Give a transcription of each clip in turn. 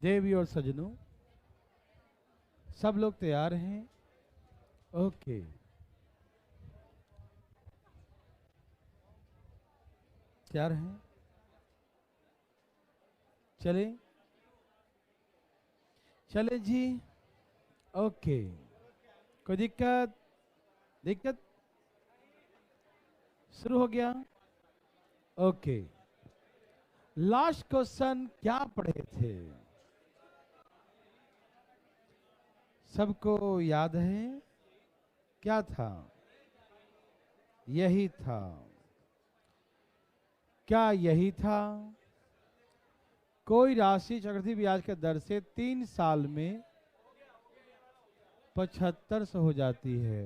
देवी और सजनों, सब लोग तैयार हैं? ओके, तैयार हैं? चले चले जी। ओके, कोई दिक्कत? दिक्कत शुरू हो गया। ओके, लास्ट क्वेश्चन क्या पढ़े थे? सबको याद है? क्या था? यही था। क्या यही था? कोई राशि चक्रवृद्धि ब्याज के दर से 3 साल में 7500 हो जाती है,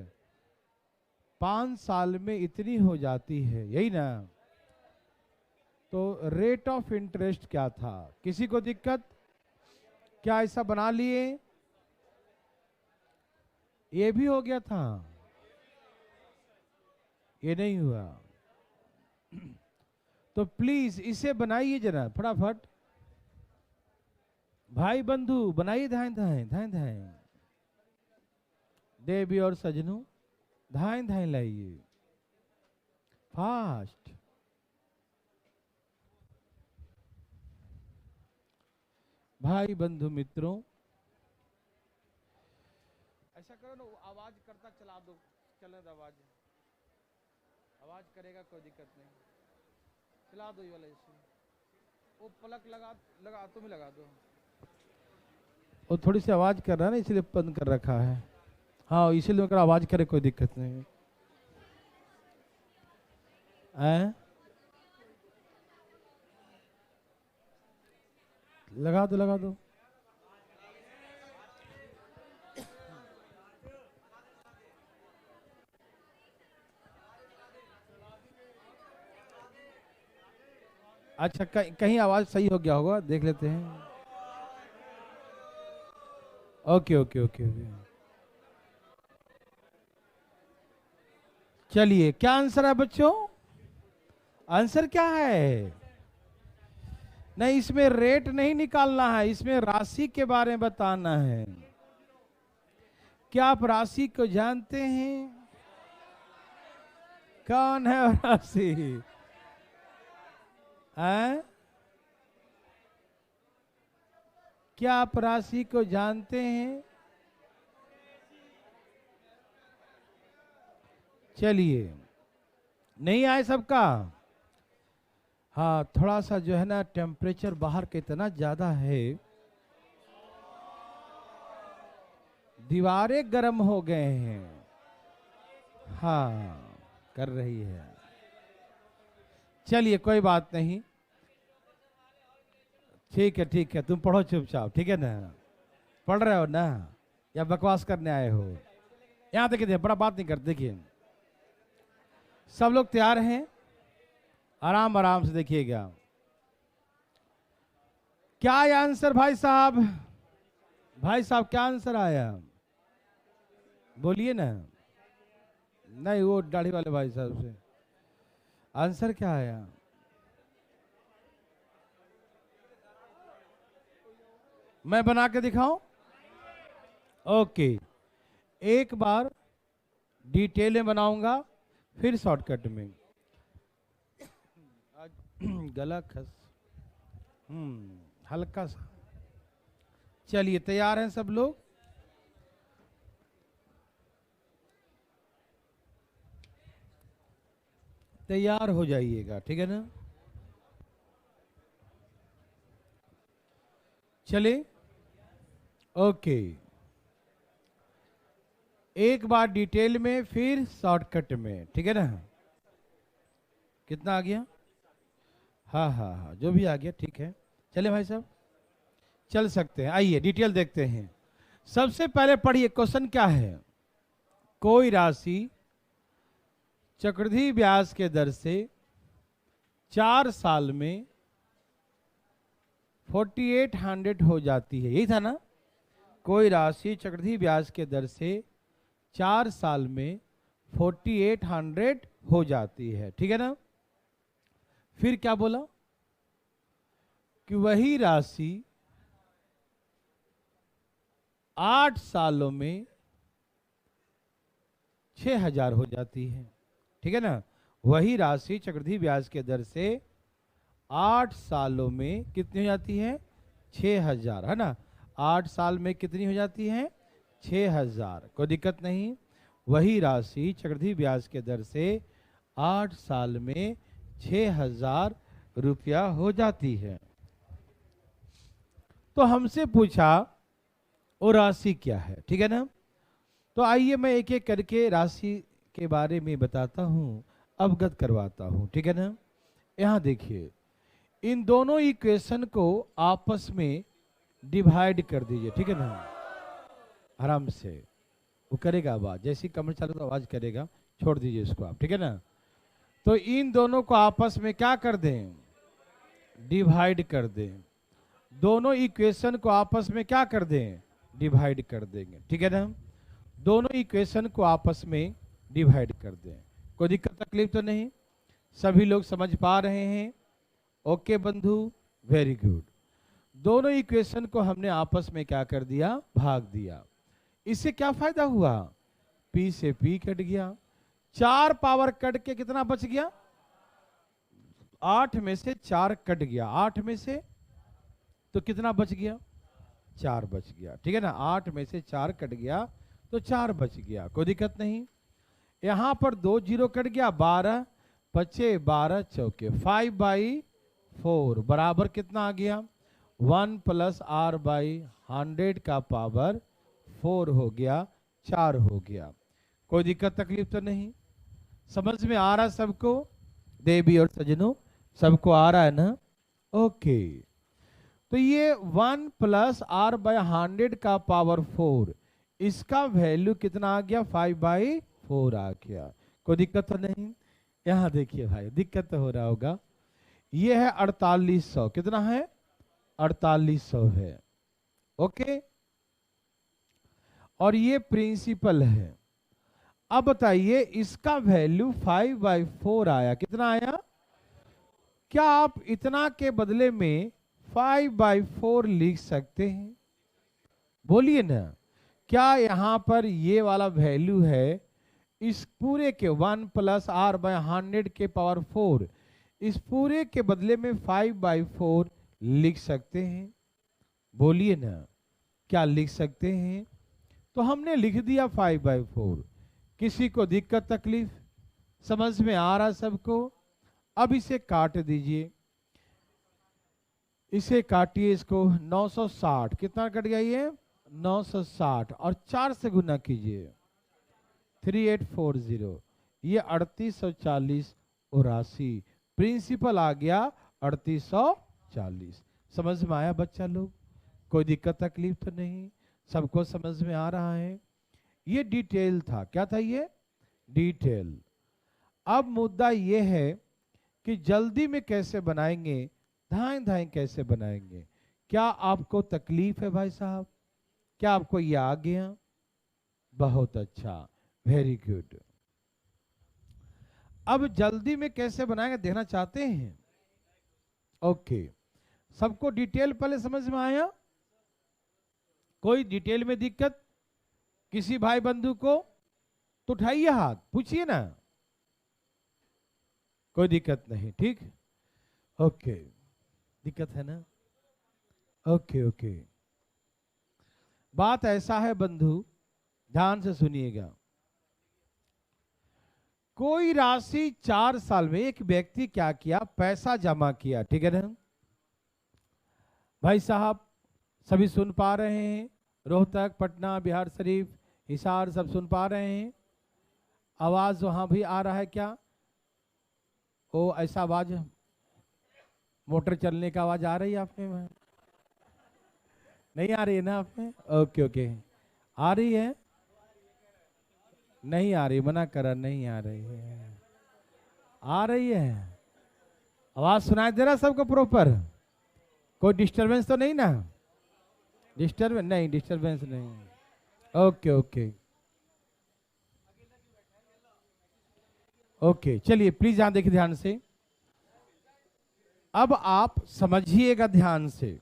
5 साल में इतनी हो जाती है, यही ना? तो रेट ऑफ इंटरेस्ट क्या था? किसी को दिक्कत? क्या ऐसा बना लिए? ये भी हो गया था? ये नहीं हुआ? तो प्लीज इसे बनाइए जरा फटाफट। भाई बंधु बनाइए, धाएं धाएं धाएं धाएं। देवी और सजनों, धाएं धाएं लाइए फास्ट। भाई बंधु मित्रों, ऐसा करो ना, आवाज करता चला दो, चलने दो आवाज। आवाज करेगा कोई दिक्कत नहीं, चला दो ये वाला। इसे वो पलक लगा तुम ही लगा दो। वो थोड़ी सी आवाज कर रहा है ना, इसलिए बंद कर रखा है। हाँ, इसीलिए अगर आवाज करे कोई दिक्कत नहीं है। लगा दो लगा दो। अच्छा, कहीं आवाज सही हो गया होगा, देख लेते हैं। ओके ओके ओके ओके, चलिए क्या आंसर है बच्चों? आंसर क्या है? नहीं, इसमें रेट नहीं निकालना है, इसमें राशि के बारे में बताना है। क्या आप राशि को जानते हैं? कौन है राशि? क्या आप राशि को जानते हैं? चलिए, नहीं आए सबका? हाँ, थोड़ा सा जो है ना, टेम्परेचर बाहर का इतना ज्यादा है, दीवारें गर्म हो गए हैं। हाँ, कर रही है। चलिए कोई बात नहीं, ठीक है, तुम पढ़ो चुपचाप, ठीक है ना? पढ़ रहे हो ना, या बकवास करने आए हो? यहां देखिए, बड़ा बात नहीं करते। देखिए, सब लोग तैयार हैं? आराम आराम से देखिएगा। क्या आया आंसर भाई साहब? भाई साहब क्या आंसर आया? बोलिए ना। नहीं, वो दाढ़ी वाले भाई साहब से आंसर क्या आया? मैं बना के दिखाऊं? ओके, एक बार डिटेल में बनाऊंगा, फिर शॉर्टकट में। गला खस हल्का सा। चलिए, तैयार हैं सब लोग? तैयार हो जाइएगा, ठीक है ना? चले, ओके, एक बार डिटेल में फिर शॉर्टकट में, ठीक है ना? कितना आ गया? हाँ हाँ हाँ, जो भी आ गया ठीक है। चले भाई साहब, चल सकते हैं। आइए डिटेल देखते हैं। सबसे पहले पढ़िए, क्वेश्चन क्या है? कोई राशि चक्रवृद्धि ब्याज के दर से 4 साल में 4800 हो जाती है, यही था ना? कोई राशि चक्रवृद्धि ब्याज के दर से 4 साल में 4800 हो जाती है, ठीक है ना? फिर क्या बोला? कि वही राशि 8 सालों में 6,000 हो जाती है, ठीक है ना। वही राशि चक्रवृद्धि ब्याज के दर से 8 सालों में कितनी हो जाती है? 6,000, है ना। 8 साल में कितनी हो जाती है? 6,000। कोई दिक्कत नहीं। वही राशि चक्रवृद्धि ब्याज के दर से 8 साल में 6,000 रुपया हो जाती है। तो हमसे पूछा वो राशि क्या है, ठीक है ना। तो आइए मैं एक एक करके राशि के बारे में बताता हूं, अवगत करवाता हूं, ठीक है ना। यहां देखिए, इन दोनों इक्वेशन को आपस में डिवाइड कर दीजिए, ठीक है ना। आराम से वो करेगा आवाज, जैसी कमर चालू तो आवाज करेगा, छोड़ दीजिए इसको आप, ठीक है ना। तो इन दोनों को आपस में क्या कर दें? डिवाइड कर दें। दोनों इक्वेशन को आपस में क्या कर दें? डिवाइड कर देंगे, ठीक है ना। दोनों इक्वेशन को आपस में डिवाइड कर दें। कोई दिक्कत तकलीफ तो नहीं? सभी लोग समझ पा रहे हैं? ओके बंधु, वेरी गुड। दोनों इक्वेशन को हमने आपस में क्या कर दिया? भाग दिया। इससे क्या फायदा हुआ? P से P कट गया, 4 पावर कट के कितना बच गया? 8 में से 4 कट गया, 8 में से तो कितना बच गया? 4 बच गया, ठीक है ना। 8 में से 4 कट गया तो 4 बच गया, कोई दिक्कत नहीं। यहां पर 2 जीरो कट गया, 12 बचे 12 चौके 5/4 बराबर कितना आ गया? 1 + r/100 का पावर 4 हो गया, 4 हो गया। कोई दिक्कत तकलीफ तो नहीं? समझ में आ रहा सबको? देवी और सजनों सबको आ रहा है ना? ओके। तो ये 1 + r/100 का पावर 4, इसका वैल्यू कितना आ गया? 5/4 आ गया। कोई दिक्कत तो नहीं? यहां देखिए भाई, दिक्कत तो हो रहा होगा। ये है 4800, कितना है? 4800 है, ओके। और ये प्रिंसिपल है। अब बताइए इसका वैल्यू 5/4 आया, कितना आया? क्या आप इतना के बदले में 5/4 लिख सकते हैं? बोलिए ना। क्या यहां पर ये वाला वैल्यू है, इस पूरे के 1 + r/100 के पावर 4, इस पूरे के बदले में 5/4 लिख सकते हैं? बोलिए ना, क्या लिख सकते हैं? तो हमने लिख दिया 5/4। किसी को दिक्कत तकलीफ? समझ में आ रहा सबको? अब इसे काट दीजिए, इसे काटिए, इसको 960, कितना कट गया ये? 960, और 4 से गुना कीजिए, 3840, ये 3840 और राशि प्रिंसिपल आ गया 3840। समझ में आया बच्चा लोग? कोई दिक्कत तकलीफ तो नहीं? सबको समझ में आ रहा है? ये डिटेल था, क्या था ये? डिटेल। अब मुद्दा ये है कि जल्दी में कैसे बनाएंगे, धाएं धाएं कैसे बनाएंगे। क्या आपको तकलीफ है भाई साहब? क्या आपको ये आ गया? बहुत अच्छा, वेरी गुड। अब जल्दी में कैसे बनाएंगे देखना चाहते हैं? ओके, सबको डिटेल पहले समझ में आया? कोई डिटेल में दिक्कत किसी भाई बंधु को? तो उठाइए हाथ, पूछिए ना। कोई दिक्कत नहीं, ठीक? ओके, दिक्कत है ना? Okay okay. बात ऐसा है बंधु, ध्यान से सुनिएगा। कोई राशि 4 साल में एक व्यक्ति क्या किया? पैसा जमा किया, ठीक है ना भाई साहब? सभी सुन पा रहे हैं? रोहतक, पटना, बिहार शरीफ, हिसार, सब सुन पा रहे हैं? आवाज वहां भी आ रहा है क्या? ओ ऐसा आवाज, मोटर चलने का आवाज आ रही है आप में? नहीं आ रही है ना आप में? ओके ओके, आ रही है? नहीं आ रही, मना करा, नहीं आ रही है। आ रही है, आवाज सुनाई दे रहा सबको प्रॉपर? कोई डिस्टरबेंस तो नहीं ना? डिस्टरबेंस नहीं, डिस्टरबेंस नहीं। ओके ओके ओके, चलिए प्लीज यहां देखिए ध्यान से। अब आप समझिएगा ध्यान से।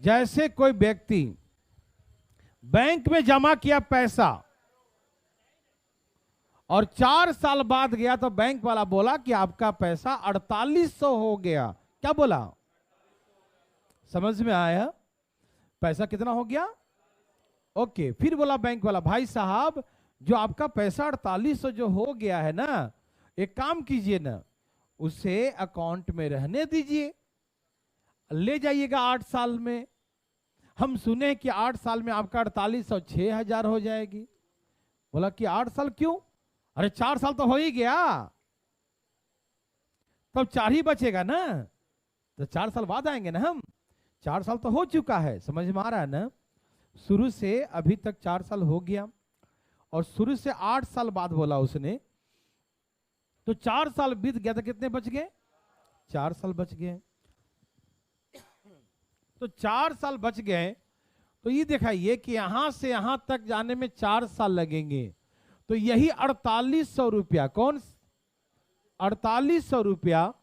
जैसे कोई व्यक्ति बैंक में जमा किया पैसा और 4 साल बाद गया तो बैंक वाला बोला कि आपका पैसा 4800 हो गया। क्या बोला? समझ में आया? पैसा कितना हो गया? ओके। फिर बोला बैंक वाला, भाई साहब जो आपका पैसा 4800 जो हो गया है ना, एक काम कीजिए ना, उसे अकाउंट में रहने दीजिए, ले जाइएगा 8 साल में। हम सुने कि 8 साल में आपका 4800 6000 हो जाएगी। बोला कि 8 साल क्यों? अरे 4 साल तो हो ही गया, तब 4 ही बचेगा ना, तो 4 साल बाद आएंगे ना हम। 4 साल तो हो चुका है, समझ में आ रहा है ना? शुरू से अभी तक 4 साल हो गया और शुरू से 8 साल बाद बोला उसने, तो 4 साल बीत गया तो कितने बच गए? 4 साल बच गए। तो 4 साल बच गए, तो ये दिखाइए कि यहां से यहां तक जाने में 4 साल लगेंगे। तो यही 4800 रुपया, कौन 4800 रुपया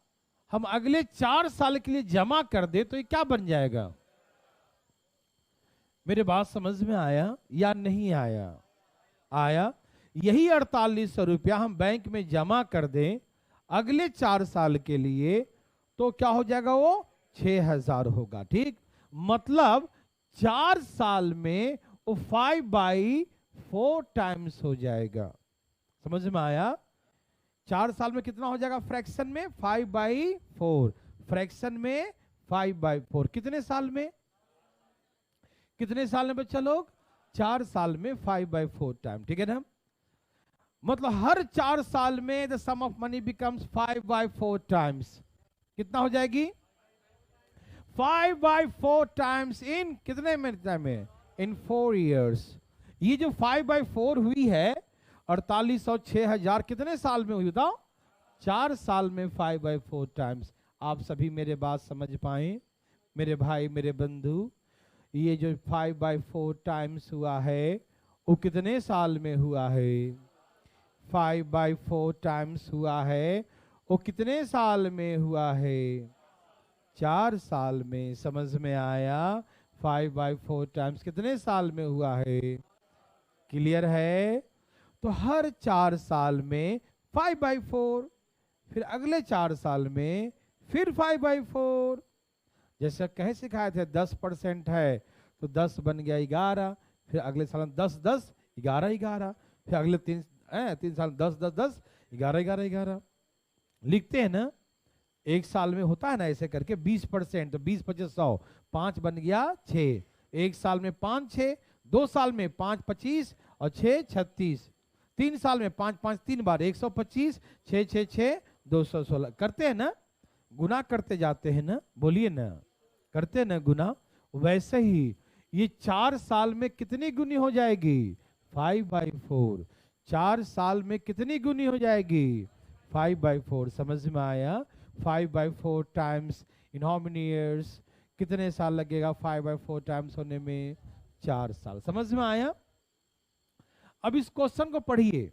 हम अगले 4 साल के लिए जमा कर दे तो ये क्या बन जाएगा? मेरे बात समझ में आया या नहीं आया? आया। यही 4800 रुपया हम बैंक में जमा कर दें अगले 4 साल के लिए, तो क्या हो जाएगा? वो 6000 होगा। ठीक, मतलब 4 साल में वो 5/4 टाइम्स हो जाएगा। समझ में आया? 4 साल में कितना हो जाएगा? फ्रैक्शन में 5/4, फ्रैक्शन में 5/4। कितने साल में? कितने साल में बच्चा लोग? 4 साल में 5/4 टाइम। ठीक है ना? मतलब हर 4 साल में the sum of money becomes 5/4 times. कितना हो जाएगी? 5/4 टाइम्स इन कितने में? In 4 years. ये जो 5/4 हुई है 4800 6000 कितने साल में हुई बताओ? 4 साल में 5/4 टाइम्स। आप सभी मेरे बात समझ पाए मेरे भाई मेरे बंधु? ये जो 5/4 टाइम्स हुआ है वो कितने साल में हुआ है? 5/4 टाइम्स हुआ है वो कितने साल में हुआ है? 4 साल में। समझ में आया? 5/4 टाइम्स कितने साल में हुआ है? क्लियर है? तो हर 4 साल में 5/4, फिर अगले 4 साल में फिर 5/4। जैसे कहे सिखाए थे 10% है तो 10 बन गया 11, फिर अगले साल 10 10 11 11, फिर अगले 3 साल 10 10 10 11 11 11 लिखते हैं ना। एक साल में होता है ना ऐसे करके 20%, तो 20 25 100, 5 बन गया 6। एक साल में 5 6, 2 साल में 5 25 और 6 36, 3 साल में 5 5 3 बार 125, 6 6 6 216। करते हैं ना, गुना करते जाते हैं ना, बोलिए ना, करते हैं ना गुना। वैसे ही ये 4 साल में कितनी गुनी हो जाएगी? 5/4। 4 साल में कितनी गुनी हो जाएगी? 5/4। समझ में आया? 5/4 times in how many years? कितने साल लगेगा 5/4 टाइम्स होने में? 4 साल। समझ में आया? अब इस क्वेश्चन को पढ़िए।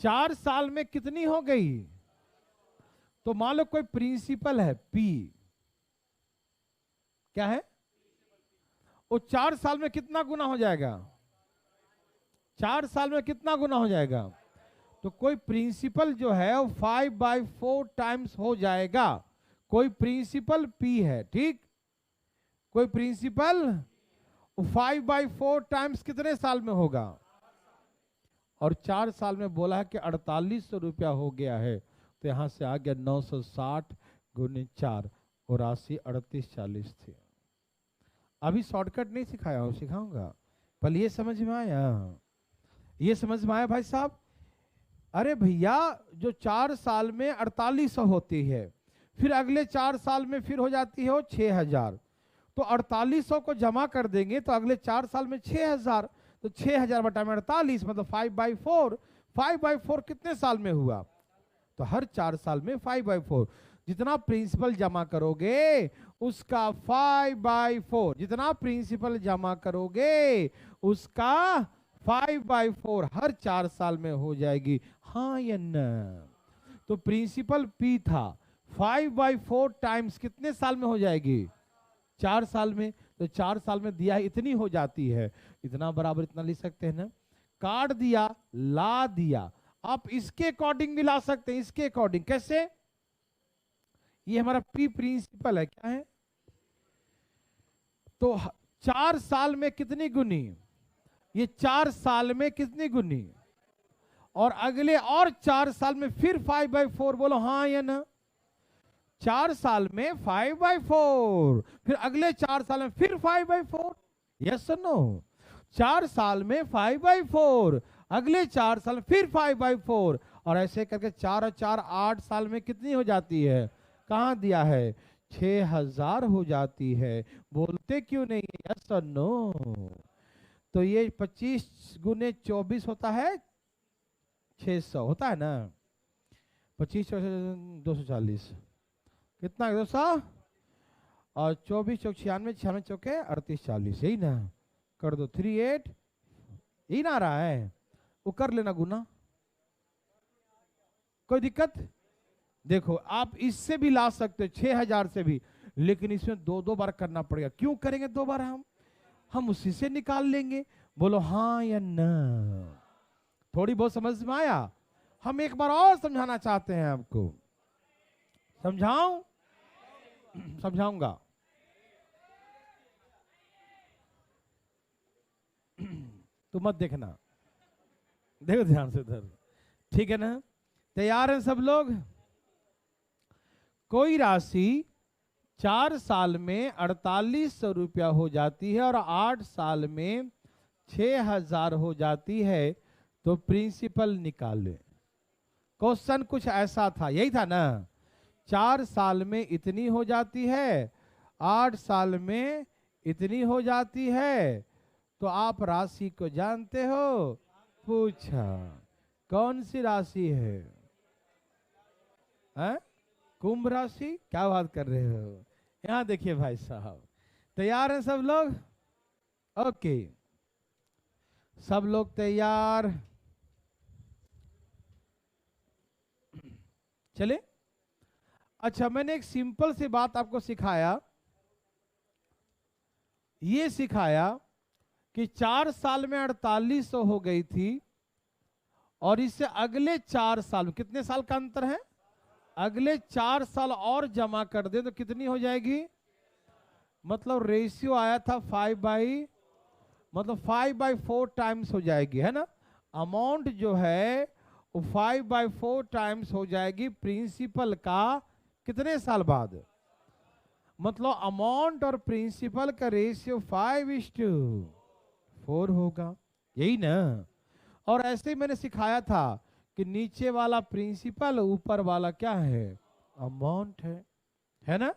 4 साल में कितनी हो गई? तो मान लो कोई प्रिंसिपल है P, क्या है वो 4 साल में कितना गुना हो जाएगा? 4 साल में कितना गुना हो जाएगा? तो कोई प्रिंसिपल जो है वो 5/4 टाइम्स हो जाएगा। कोई प्रिंसिपल P है, ठीक, कोई प्रिंसिपल 5/4 टाइम्स कितने साल में होगा? और 4 साल में बोला है कि 4800 रुपया हो गया है, तो यहां से आ गया 960 गुने 4 और राशि 3840 थी। अभी शॉर्टकट नहीं सिखाया हूं, सिखाऊंगा। पहले ये समझ में आया? ये समझ में आया भाई साहब? अरे भैया जो 4 साल में 4800 होती है, फिर अगले 4 साल में फिर हो जाती है वो 6000, तो 4800 को जमा कर देंगे तो अगले 4 साल में 6000, तो 6000 बटा में 48 मतलब 5/4। 5/4 कितने साल में हुआ? तो हर 4 साल में 5/4। जितना प्रिंसिपल जमा करोगे उसका 5/4, जितना प्रिंसिपल जमा करोगे उसका 5/4 हर 4 साल में हो जाएगी। हाँ या ना? तो प्रिंसिपल P था, 5/4 टाइम्स कितने साल में हो जाएगी? 4 साल में, तो 4 साल में दिया इतनी हो जाती है, इतना बराबर इतना लिख सकते हैं ना। काट दिया, ला दिया, आप इसके अकॉर्डिंग भी ला सकते हैं, इसके अकॉर्डिंग कैसे? ये हमारा पी प्रिंसिपल है, क्या है? तो 4 साल में कितनी गुनी, ये 4 साल में कितनी गुनी, और अगले और 4 साल में फिर 5/4, बोलो हाँ या ना? 4 साल में 5/4, फिर अगले 4 साल में फिर 5/4, यस और नो? 4 साल में 5/4, अगले 4 साल में फिर 5/4, और ऐसे करके 4 और 4 8 साल में कितनी हो जाती है? कहां दिया है? 6000 हो जाती है। बोलते क्यों नहीं? यस और नो? तो ये 25 गुने 24 होता है 600, होता है ना? 25 240, कितना है 200, और 24 चौक 96, 96 चौके 38 40, यही ना? कर दो 38, यही ना आ रहा है? वो कर लेना गुना, कोई दिक्कत? देखो आप इससे भी ला सकते हो 6000 से भी, लेकिन इसमें 2 बार करना पड़ेगा। क्यों करेंगे 2 बार? हम उसी से निकाल लेंगे। बोलो हाँ या ना? थोड़ी बहुत समझ में आया? हम एक बार और समझाना चाहते हैं आपको, समझाऊं? समझाऊंगा। तो मत देखना, देखो ध्यान से इधर, ठीक है ना? तैयार हैं सब लोग? कोई राशि 4 साल में 4800 रुपया हो जाती है और 8 साल में 6000 हो जाती है, तो प्रिंसिपल निकाले। क्वेश्चन कुछ ऐसा था, यही था ना? 4 साल में इतनी हो जाती है, 8 साल में इतनी हो जाती है, तो आप राशि को जानते हो? पूछा कौन सी राशि है? कुंभ राशि। क्या बात कर रहे हो? यहां देखिए भाई साहब, तैयार हैं सब लोग? ओके, सब लोग तैयार? चले। अच्छा, मैंने एक सिंपल सी बात आपको सिखाया, ये सिखाया कि 4 साल में 4800 हो गई थी, और इससे अगले 4 साल, कितने साल का अंतर है? अगले 4 साल और जमा कर दे तो कितनी हो जाएगी? मतलब रेशियो आया था 5/4 टाइम्स हो जाएगी, है ना? अमाउंट जो है वो 5/4 टाइम्स हो जाएगी प्रिंसिपल का कितने साल बाद? मतलब अमाउंट और प्रिंसिपल का रेशियो 5:4 होगा, यही ना? और ऐसे ही मैंने सिखाया था कि नीचे वाला प्रिंसिपल, ऊपर वाला क्या है? अमाउंट है ना?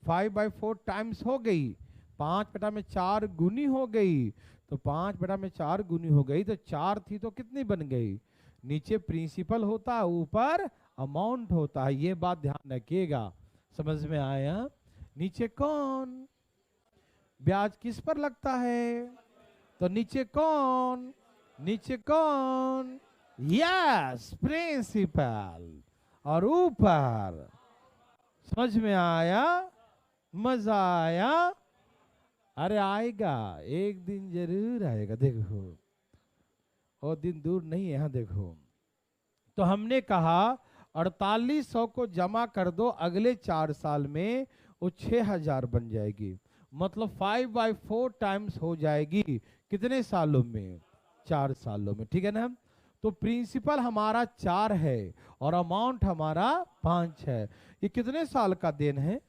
5/4 टाइम्स हो गई, 5/4 गुनी हो गई, तो 5/4 गुनी हो गई, तो 4 थी तो कितनी बन गई? नीचे प्रिंसिपल होता है, ऊपर अमाउंट होता है। ये बात ध्यान रखिएगा, समझ में आया? नीचे कौन? ब्याज किस पर लगता है? तो नीचे कौन? नीचे कौन? Yes, principal. और ऊपर, समझ में आया? मजा आया? अरे आएगा, एक दिन जरूर आएगा, देखो, और दिन दूर नहीं है। यहां देखो, तो हमने कहा 4800 को जमा कर दो, अगले 4 साल में वो 6000 बन जाएगी, मतलब 5/4 टाइम्स हो जाएगी। कितने सालों में? 4 सालों में, ठीक है ना? तो प्रिंसिपल हमारा 4 है और अमाउंट हमारा 5 है। ये कितने साल का देन है?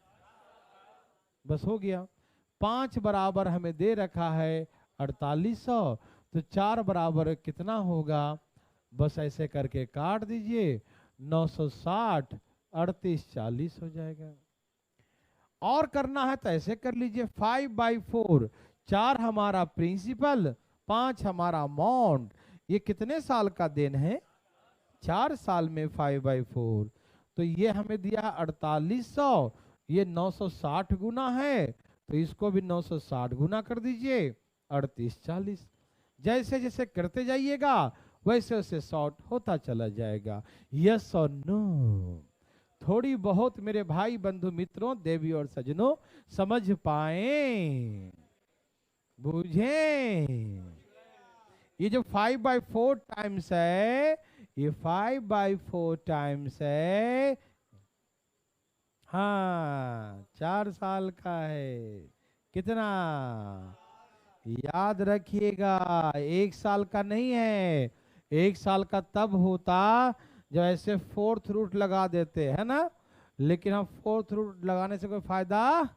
बस हो गया। 5 बराबर हमें दे रखा है 4800, तो 4 बराबर कितना होगा? बस ऐसे करके काट दीजिए, 960 38 40 हो जाएगा। और करना है तो ऐसे कर लीजिए, 5/4, 4 हमारा प्रिंसिपल, 5 हमारा अमाउंट। ये कितने साल का देन है? 4 साल में 5/4, तो ये हमें दिया 4800, ये 960 गुना है, तो इसको भी 960 गुना कर दीजिए, 38 40। जैसे जैसे करते जाइएगा वैसे वैसे शॉर्ट होता चला जाएगा। यस और नो? थोड़ी बहुत मेरे भाई बंधु मित्रों देवी और सजनों समझ पाए, बुझे। ये जो 5/4 टाइम्स है, ये 5/4 टाइम्स है। हाँ, 4 साल का है। कितना याद रखिएगा, 1 साल का नहीं है। 1 साल का तब होता जब ऐसे 4th रूट लगा देते है ना, लेकिन हम 4th रूट लगाने से कोई फायदा,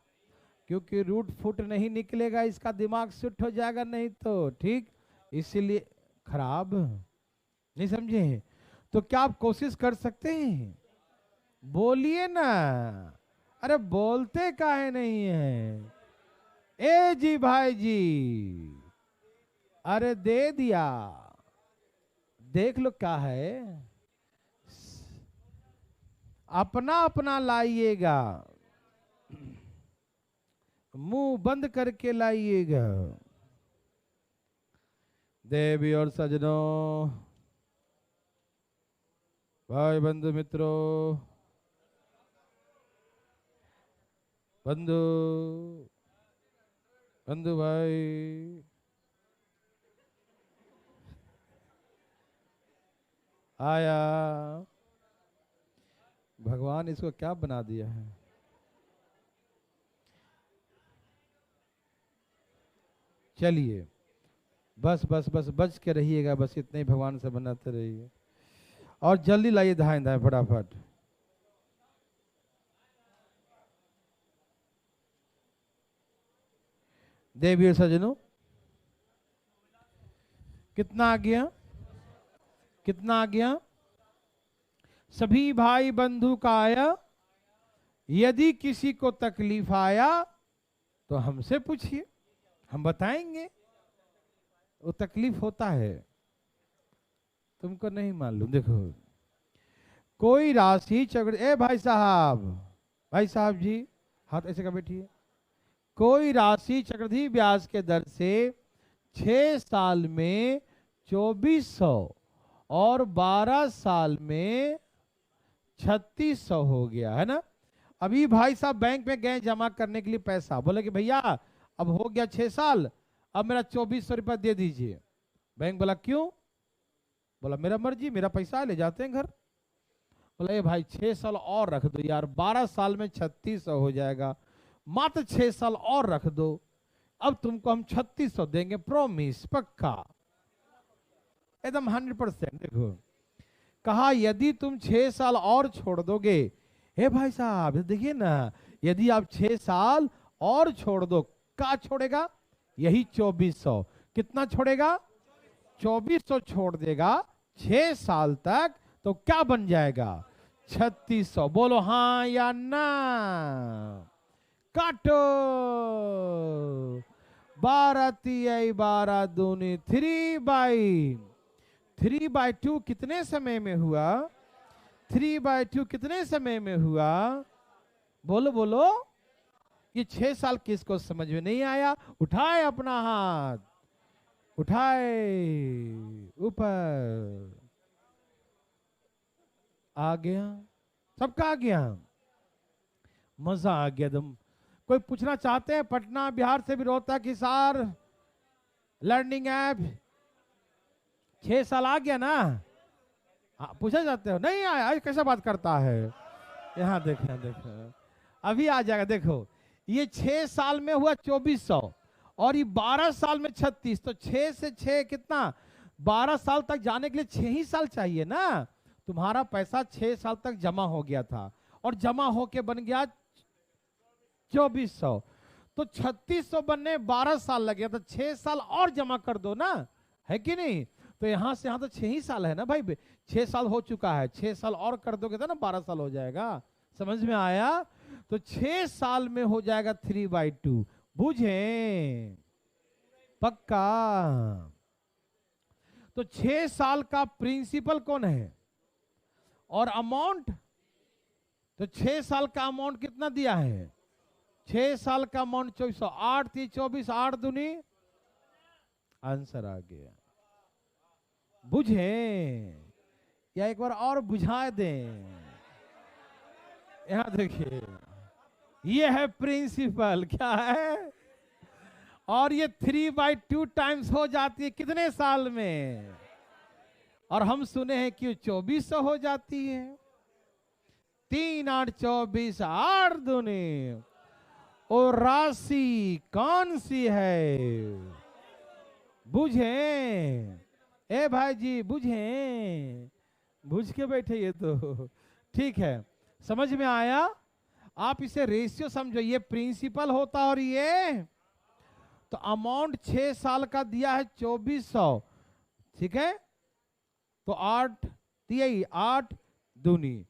क्योंकि रूट फुट नहीं निकलेगा, इसका दिमाग शिफ्ट हो जाएगा नहीं तो, ठीक, इसीलिए खराब नहीं समझे। तो क्या आप कोशिश कर सकते हैं? बोलिए ना, अरे बोलते काहे नहीं है? ए जी भाई जी, अरे दे दिया। देख लो क्या है, अपना अपना लाइएगा, मुंह बंद करके लाइएगा। देवी और सजनों, भाई बंधु मित्रों, बंधु बंधु भाई, आया। भगवान इसको क्या बना दिया है? चलिए, बस बस बस बच के रहिएगा, बस इतने ही भगवान से बनाते रहिए। और जल्दी लाइए, धाएं धाएं फटाफट। देवी और सजनों, कितना आ गया? कितना आ गया? सभी भाई बंधु का आया। यदि किसी को तकलीफ आया तो हमसे पूछिए, हम बताएंगे। वो तकलीफ होता है, तुमको नहीं मालूम। देखो, कोई राशि चक्र, ए भाई साहब, भाई साहब जी, हाथ ऐसे का बैठिए। कोई राशि चक्रवृद्धि ब्याज के दर से 6 साल में 2400 और 12 साल में 3600 हो गया है ना। अभी भाई साहब बैंक में गए जमा करने के लिए पैसा, बोले कि भैया अब हो गया 6 साल, अब मेरा 2400 रुपया दे दीजिए। बैंक बोला क्यों? बोला मेरा मर्जी, मेरा पैसा है, ले जाते हैं घर। बोला ये भाई 6 साल और रख दो यार, 12 साल में 3600 हो जाएगा, मात्र 6 साल और रख दो, अब तुमको हम 3600 देंगे, प्रॉमिस, पक्का, एकदम 100%। देखो, कहा यदि तुम 6 साल और छोड़ दोगे, हे भाई साहब देखिए ना, यदि आप 6 साल और छोड़ दो, क्या छोड़ेगा? यही 2400। कितना छोड़ेगा? 2400 छोड़ देगा 6 साल तक, तो क्या बन जाएगा? 3600। बोलो हाँ या ना। काटो, 12 तिहाई 12 दूनी 3/2 कितने समय में हुआ? 3/2 कितने समय में हुआ? बोलो बोलो। ये 6 साल किसको समझ में नहीं आया? उठाए अपना हाथ, उठाए ऊपर। आ गया, सबका आ गया, मजा आ गया तुम। कोई पूछना चाहते हैं? पटना बिहार से भी रोहतक हिसार लर्निंग ऐप 6 साल आ गया ना? हाँ, पूछा जाते हो नहीं आया, कैसा बात करता है? यहाँ देखो देखो, अभी आ जाएगा। देखो, ये 6 साल में हुआ 2400 और ये 12 साल में 36, तो 6 से 6 कितना? 12 साल तक जाने के लिए 6 ही साल चाहिए ना। तुम्हारा पैसा 6 साल तक जमा हो गया था और जमा होके बन गया 2400, तो 3600 बनने 12 साल लग गया, तो 6 साल और जमा कर दो ना, है कि नहीं? तो यहां से यहां तो 6 ही साल है ना भाई, 6 साल हो चुका है, 6 साल और कर दोगे तो ना 12 साल हो जाएगा। समझ में आया? तो 6 साल में हो जाएगा 3/2। बुझे? पक्का? तो 6 साल का प्रिंसिपल कौन है और अमाउंट? तो 6 साल का अमाउंट कितना दिया है? 6 साल का अमाउंट 2400, 8 3 24, 8 दूनी, आंसर आ गया। बुझे या एक बार और बुझा दें? यहां देखिए, ये है प्रिंसिपल, क्या है, और ये 3/2 टाइम्स हो जाती है कितने साल में, और हम सुने हैं कि 2400 हो जाती है। 3 8 24 8 दूनी, और राशि कौन सी है, बुझे, ए भाई जी बुझे, बुझ के बैठे ये तो ठीक है, समझ में आया। आप इसे रेशियो समझो, ये प्रिंसिपल होता और ये तो अमाउंट 6 साल का दिया है 2400, ठीक है, तो 8 दिया, 8 दूनी,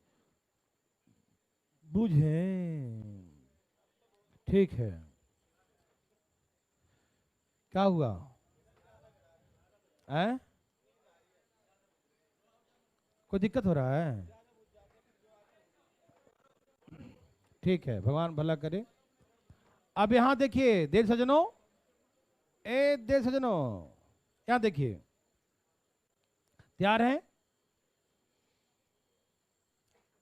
बुझे, ठीक है, क्या हुआ, है कोई दिक्कत हो रहा है, ठीक है, भगवान भला करे। अब यहां देखिए देव सजनों, देव सजनों, यहां देखिए, तैयार है।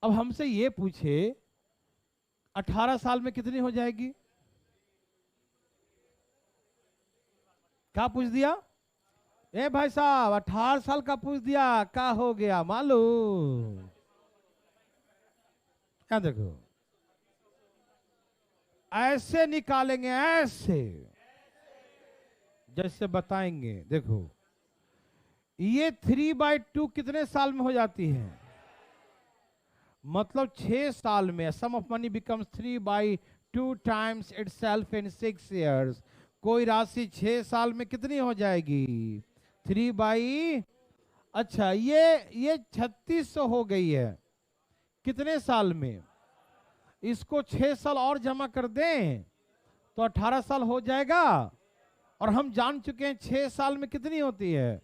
अब हमसे ये पूछे 18 साल में कितनी हो जाएगी, क्या पूछ दिया, ए भाई साहब 18 साल का पूछ दिया, क्या हो गया मालूम, क्या देखो, ऐसे निकालेंगे, ऐसे जैसे बताएंगे, देखो ये 3/2 कितने साल में हो जाती है, मतलब 6 साल में, sum of money becomes 3/2 times itself in 6 years। कोई राशि 6 साल में कितनी हो जाएगी, 3 अच्छा ये 3600 हो गई है कितने साल में, इसको 6 साल और जमा कर दें तो 18 साल हो जाएगा, और हम जान चुके हैं 6 साल में कितनी होती है,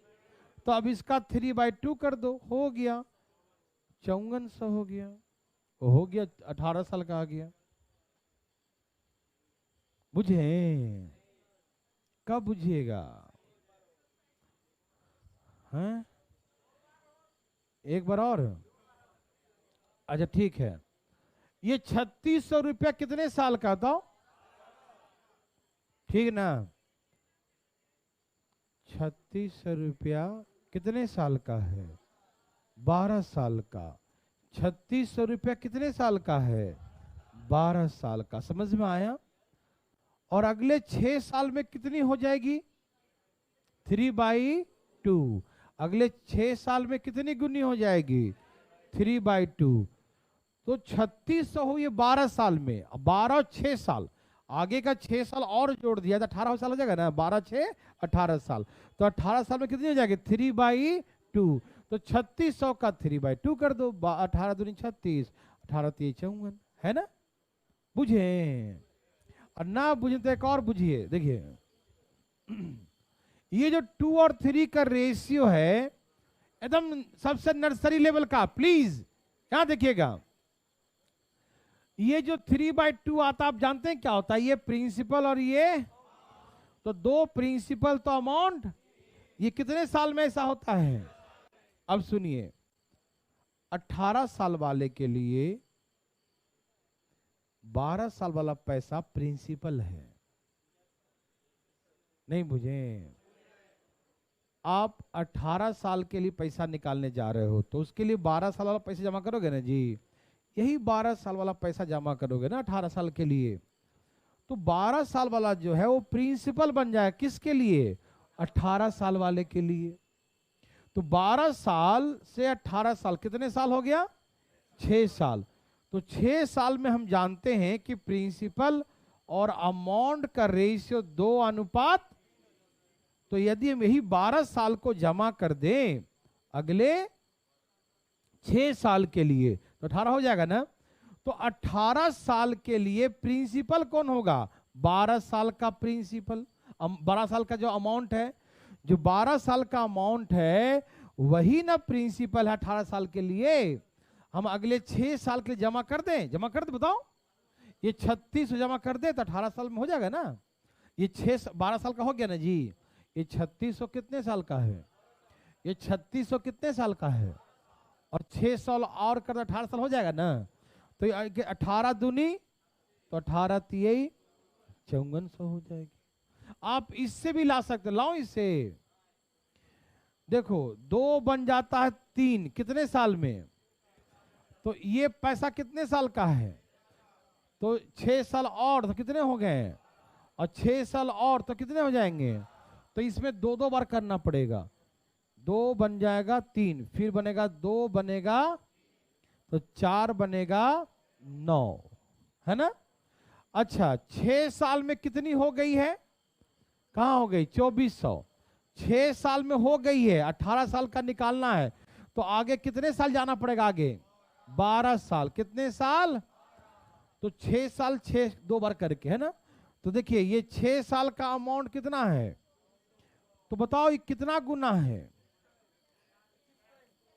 तो अब इसका 3/2 कर दो, हो गया 5400 हो गया, हो गया 18 साल का आ गया, बुझे, कब बुझिएगा, हैं एक बार और, अच्छा ठीक है, ये 3600 रुपया कितने साल का था, ठीक ना, 3600 रुपया कितने साल का है, 12 साल का, 3600 रुपया कितने साल का है, 12 साल का, समझ में आया। और अगले 6 साल में कितनी हो जाएगी, 3/2, अगले 6 साल में कितनी गुनी हो जाएगी, 3/2, तो 3600 हुई 12 साल में, 12 6 साल, आगे का 6 साल और जोड़ दिया तो 18 साल हो जाएगा ना, 12 6 18 साल, तो 18 साल में कितनी हो जाएगी 3/2, तो 3600 का 3/2 कर दो, 18 दूनी 36, 18 3 54, है ना, बुझे, और ना बुझे तो एक और बुझिए, देखिए ये जो 2 और 3 का रेशियो है एकदम सबसे नर्सरी लेवल का, प्लीज यहां देखिएगा, ये जो 3/2 आता आप जानते हैं क्या होता है, ये प्रिंसिपल और ये, तो 2 प्रिंसिपल तो अमाउंट, ये कितने साल में ऐसा होता है, अब सुनिए 18 साल वाले के लिए 12 साल वाला पैसा प्रिंसिपल है, नहीं बुझे, आप 18 साल के लिए पैसा निकालने जा रहे हो तो उसके लिए 12 साल वाला पैसा जमा करोगे ना जी, यही 12 साल वाला पैसा जमा करोगे ना 18 साल के लिए, तो 12 साल वाला जो है वो प्रिंसिपल बन जाए, किसके लिए, 18 साल वाले के लिए, तो 12 साल से 18 साल कितने साल हो गया, 6 साल, तो 6 साल में हम जानते हैं कि प्रिंसिपल और अमाउंट का रेशियो 2:, तो यदि हम यही 12 साल को जमा कर दें अगले 6 साल के लिए तो 18 हो जाएगा ना, तो 18 साल के लिए प्रिंसिपल कौन होगा, 12 साल का प्रिंसिपल, 12 साल का जो अमाउंट है, जो 12 साल का अमाउंट है वही ना प्रिंसिपल है 18 साल के लिए, हम अगले 6 साल के लिए जमा कर दें, जमा कर दे, बताओ ये 3600 जमा कर दे तो 18 साल में हो जाएगा ना, ये 12 साल का हो गया ना जी, ये 3600 कितने साल का है, ये 3600 कितने साल का है, और 6 साल और कर 18 साल हो जाएगा ना, तो 18 दूनी तो 18 तियई 5400 हो जाएगी। आप इससे भी ला सकते, लाओ इसे। देखो 2 बन जाता है 3 कितने साल में, तो ये पैसा कितने साल का है, तो 6 साल और तो कितने हो गए, और 6 साल और तो कितने हो जाएंगे, तो इसमें 2 बार करना पड़ेगा। 2 बन जाएगा 3, फिर बनेगा 2 बनेगा तो 4 बनेगा 9, है ना। अच्छा 6 साल में कितनी हो गई है, कहां हो गई 2400, 6 साल में हो गई है, 18 साल का निकालना है, तो आगे कितने साल जाना पड़ेगा, आगे 12 साल, कितने साल, तो 6 साल 6 2 बार करके, है ना। तो देखिए ये 6 साल का अमाउंट कितना है, तो बताओ ये कितना गुना है,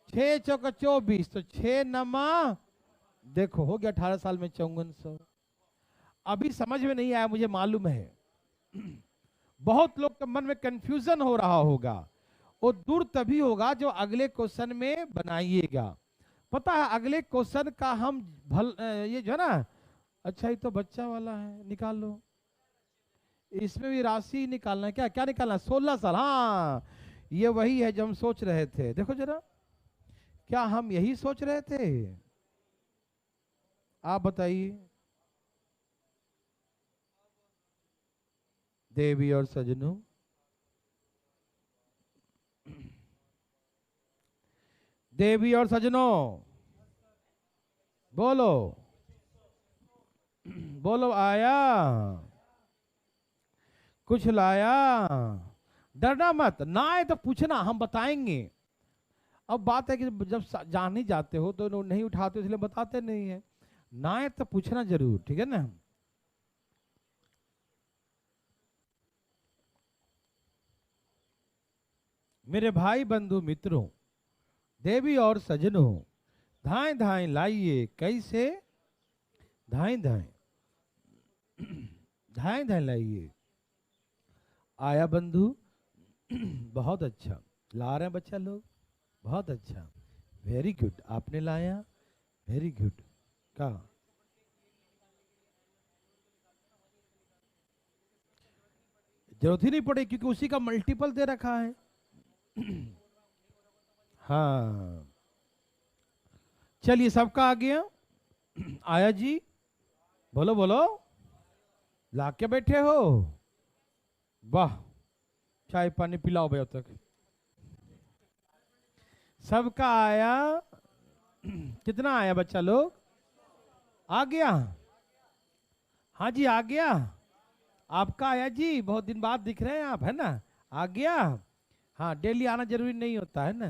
6 चौका 24, तो 6 नमा, देखो हो गया 18 साल में 5400। अभी समझ में नहीं आया मुझे मालूम है, बहुत लोग के मन में कंफ्यूजन हो रहा होगा, वो दूर तभी होगा जो अगले क्वेश्चन में बनाइएगा। पता है अगले क्वेश्चन का हम ये जो है ना, अच्छा ये तो बच्चा वाला है, निकाल लो, इसमें भी राशि निकालना है, क्या क्या निकालना है, 16 साल, हाँ ये वही है जो हम सोच रहे थे। देखो जरा, क्या हम यही सोच रहे थे, आप बताइए देवी और सजनों, देवी और सजनों बोलो, बोलो आया, कुछ लाया, डरना मत, ना आए तो पूछना, हम बताएंगे। अब बात है कि जब जान नहीं जाते हो तो नहीं उठाते, इसलिए बताते नहीं है, ना आए तो पूछना जरूर, ठीक है ना। मेरे भाई बंधु मित्रों, देवी और सजनों, धाएं धाएं लाइए, कैसे धाएं धाएं, धाएं धाएं लाइए, आया बंधु, बहुत अच्छा ला रहे हैं बच्चा लोग, बहुत अच्छा, वेरी गुड, आपने लाया, वेरी गुड। का जरूरत ही नहीं पड़े क्योंकि उसी का मल्टीपल दे रखा है। हाँ चलिए सबका आ गया, आया जी, बोलो बोलो, ला के बैठे हो, वाह, चाय पानी पिलाओ भाई, अब तक सबका आया, कितना आया बच्चा लोग, आ गया, हाँ जी आ गया, आपका आया जी, बहुत दिन बाद दिख रहे हैं आप, है ना, आ गया, हाँ डेली आना जरूरी नहीं होता है ना।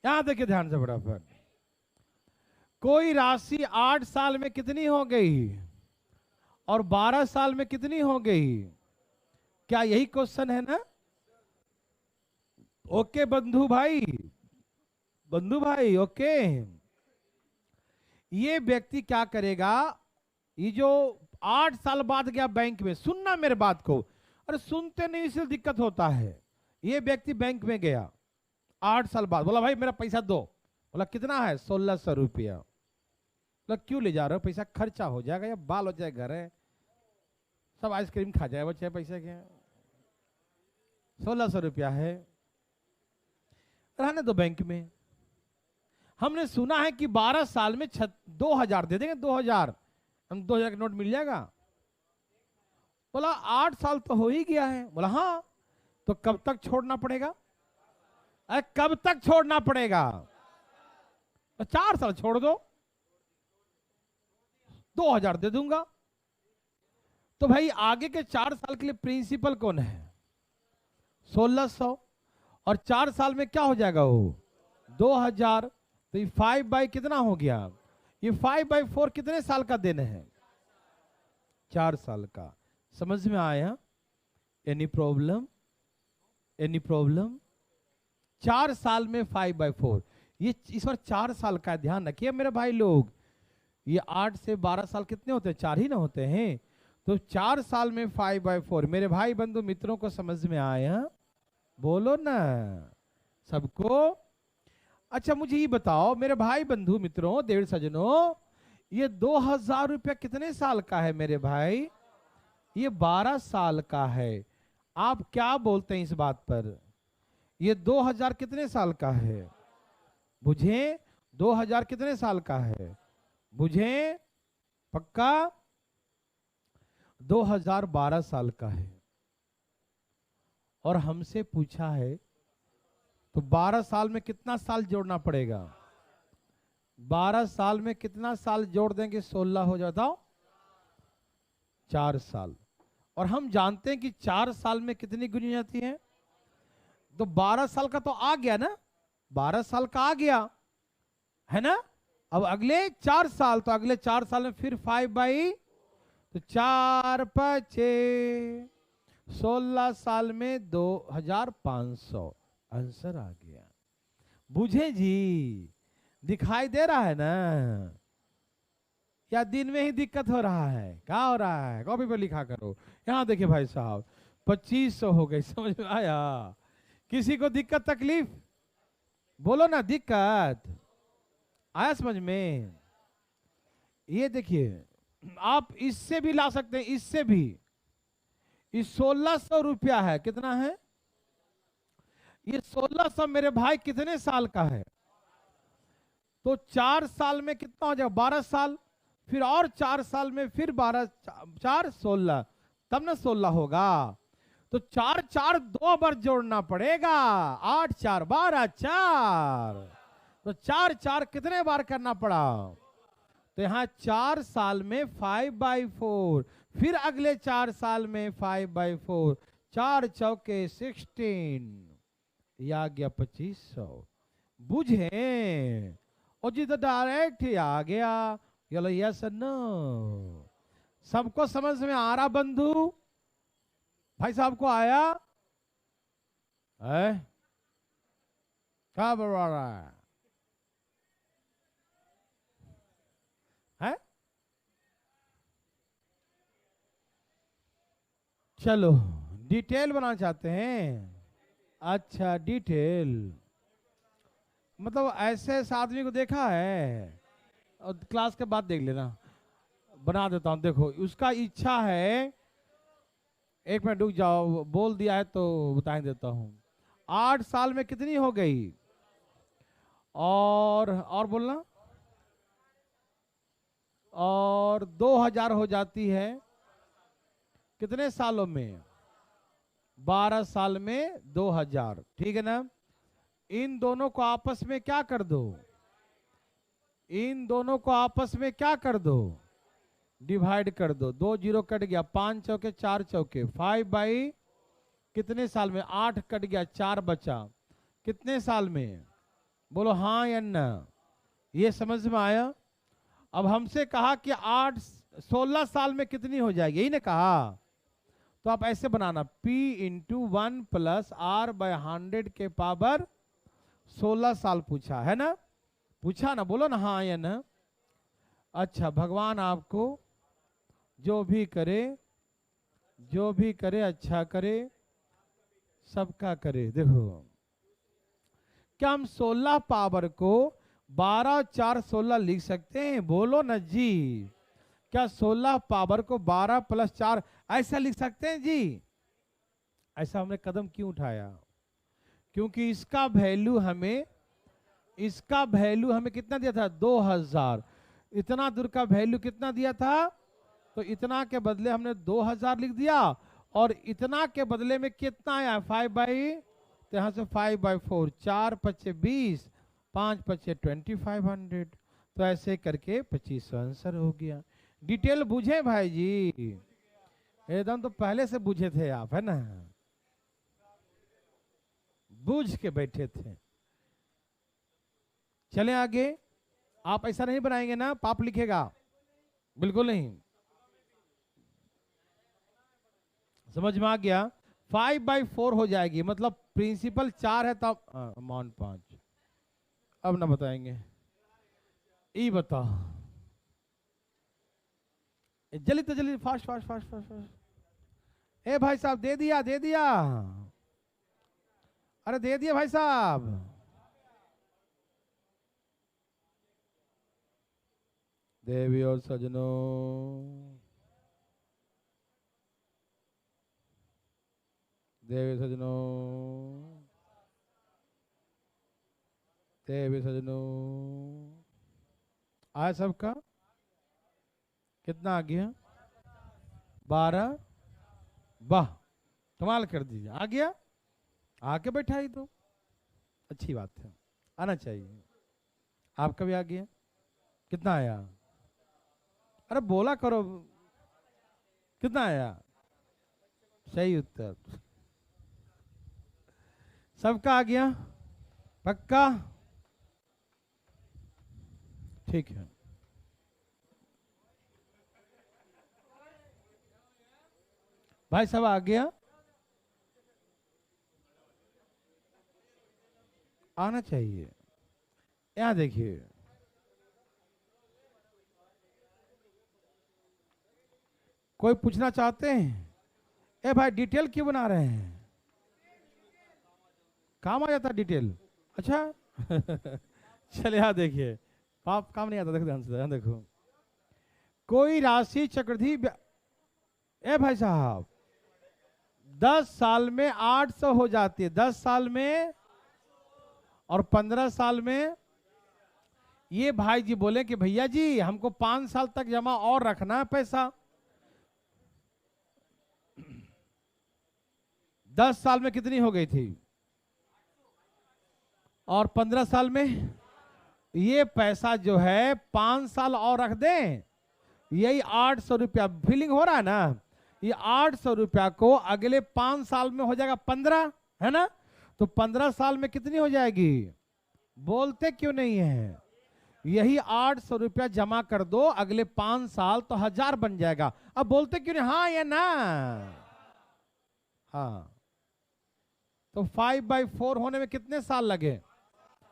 यहां देखिए ध्यान से फटाफट, कोई राशि 8 साल में कितनी हो गई और 12 साल में कितनी हो गई, क्या यही क्वेश्चन है ना। ओके बंधु भाई, बंधु भाई ओके, ये व्यक्ति क्या करेगा, ये जो 8 साल बाद गया बैंक में, सुनना मेरे बात को, अरे सुनते नहीं इसलिए दिक्कत होता है। ये व्यक्ति बैंक में गया 8 साल बाद, बोला भाई मेरा पैसा दो, बोला कितना है 1600 रुपया, बोला क्यों ले जा रहे हो, पैसा खर्चा हो जाएगा या बाल हो जाए, घर है सब आइसक्रीम खा जाए बच्चे, पैसे के 1600 रुपया है, रहने दो बैंक में। हमने सुना है कि 12 साल में 2000 दे देंगे, 2000 हम 2000 का नोट मिल जाएगा, बोला 8 साल तो हो ही गया है, बोला हाँ, तो कब तक छोड़ना पड़ेगा, अरे कब तक छोड़ना पड़ेगा, तो 4 साल छोड़ दो, 2000 दे दूंगा। तो भाई आगे के 4 साल के लिए प्रिंसिपल कौन है 1600, और 4 साल में क्या हो जाएगा वो 2000, तो ये 5 बाई कितना हो गया, ये 5/4 कितने साल का देना है, 4 साल का। समझ में आया, एनी प्रॉब्लम, एनी प्रॉब्लम, 4 साल में 5/4, ये इस बार 4 साल का ध्यान रखिए मेरे भाई लोग, ये 8 से 12 साल कितने होते हैं, 4 ही ना होते हैं, तो 4 साल में 5/4, मेरे भाई बंधु मित्रों को समझ में आया, बोलो ना सबको। अच्छा मुझे ये बताओ मेरे भाई बंधु मित्रों देव सजनों, ये 2000 रुपया कितने साल का है मेरे भाई? ये 12 साल का है। आप क्या बोलते हैं इस बात पर? ये 2000 कितने साल का है? बुझे? 2000 कितने साल का है? बुझे? पक्का? 2012 साल का है। और हमसे पूछा है तो 12 साल में कितना साल जोड़ना पड़ेगा? 12 साल में कितना साल जोड़ देंगे? 16 हो जाता हो 4 साल। और हम जानते हैं कि 4 साल में कितनी गुनी जाती है? तो 12 साल का तो आ गया ना, 12 साल का आ गया है ना। अब अगले 4 साल, तो अगले 4 साल में फिर 5 तो 4 5 16 साल में 2500 आंसर आ गया। बुझे जी? दिखाई दे रहा है ना? या दिन में ही दिक्कत हो रहा है? क्या हो रहा है? कॉपी पर लिखा करो। यहां देखिए भाई साहब 2500 हो गई। समझ में आया? किसी को दिक्कत तकलीफ? बोलो ना, दिक्कत आया समझ में? ये देखिए आप इससे भी ला सकते हैं, इससे भी। इस 1600 रुपया है, कितना है ये? 1600 मेरे भाई कितने साल का है? तो 4 साल में कितना हो जाएगा? 12 साल। फिर और 4 साल में फिर 12 4 16, तब ना 16 होगा। तो 4 4 2 बार जोड़ना पड़ेगा। 8 4 12 4। तो 4 4 कितने बार करना पड़ा? तो यहां 4 साल में 5/4, फिर अगले 4 साल में 5/4, 4 चौके 16, या गया 2500। बुझे? और जी तो डायरेक्ट ही आ गया। चलो यस नो। सबको समझ में आ रहा बंधु? भाई साहब को आया है? क्या बता रहा है? चलो डिटेल बनाना चाहते हैं? अच्छा डिटेल मतलब ऐसे इस आदमी को देखा है? और क्लास के बाद देख लेना, बना देता हूं। देखो उसका इच्छा है, एक मिनट रुक जाओ, बोल दिया है तो बता देता हूं। 8 साल में कितनी हो गई? और बोलना, और 2000 हो जाती है कितने सालों में? 12 साल में 2000, ठीक है ना। इन दोनों को आपस में क्या कर दो? इन दोनों को आपस में क्या कर दो? डिवाइड कर दो। 2 0 कट गया, 5 चौके 4 चौके, 5 कितने साल में? 8 कट गया, 4 बचा। कितने साल में? बोलो हाँ या ना। ये समझ में आया? अब हमसे कहा कि 16 साल में कितनी हो जाएगी, यही ने कहा। तो आप ऐसे बनाना, P × 1 + R/100 के पावर 16 साल पूछा है ना? पूछा ना? बोलो ना हाँ या ना। अच्छा भगवान आपको जो भी करे अच्छा करे, सबका करे। देखो क्या हम 16 पावर को 12 4 16 लिख सकते हैं? बोलो ना जी। क्या 16 पावर को 12 + 4 ऐसा लिख सकते हैं जी? ऐसा हमने कदम क्यों उठाया? क्योंकि इसका वैल्यू हमें कितना दिया था? 2000। इतना दूर का वैल्यू कितना दिया था? तो इतना के बदले हमने 2000 लिख दिया, और इतना के बदले में कितना आया? 5 तो यहां से 5/4, 4 5 20, 5 5 2500। तो ऐसे करके 2500 आंसर हो गया। डिटेल बुझे भाई जी? एकदम तो पहले से बुझे थे आप, है ना? बूझ के बैठे थे। चलें आगे। आप ऐसा नहीं बनाएंगे ना, पाप लिखेगा? बिल्कुल नहीं। समझ में आ गया? 5/4 हो जाएगी, मतलब प्रिंसिपल 4 है तब अमाउंट 5। अब ना बताएंगे, ये बताओ जल्दी तो जल्दी, fast fast fast fast fast. ए भाई साहब दे दिया अरे दे दिया भाई साहब। देवी और सजनों, देवी सजनों, देवी सजनों, आया सबका? कितना आ गया? 12। वाह, कमाल कर दीजिए, आ गया। आके बैठा ही तो अच्छी बात है, आना चाहिए। आपका भी आ गया? कितना आया? अरे बोला करो, कितना आया? सही उत्तर, सबका आ गया? पक्का? ठीक है। भाई सब आ गया? आना चाहिए। यहां देखिए, कोई पूछना चाहते हैं? ए भाई डिटेल क्यों बना रहे हैं? काम आ जाता है डिटेल? अच्छा चलिए यहां देखिए, पाप काम नहीं आता, देखो ध्यान से, ध्यान देखो। कोई राशि चक्रवृद्धि ए भाई साहब 10 साल में 800 हो जाती है, 10 साल में, और 15 साल में। ये भाई जी बोले कि भैया जी हमको 5 साल तक जमा और रखना है पैसा। 10 साल में कितनी हो गई थी? और 15 साल में? ये पैसा जो है 5 साल और रख दें, यही 800 रुपया फीलिंग हो रहा है ना, ये 800 रुपया को अगले 5 साल में हो जाएगा 15, है ना? तो 15 साल में कितनी हो जाएगी? बोलते क्यों नहीं है? यही 800 रुपया जमा कर दो, अगले 5 साल तो 1000 बन जाएगा। अब बोलते क्यों नहीं? हाँ या ना? हाँ। तो 5/4 होने में कितने साल लगे?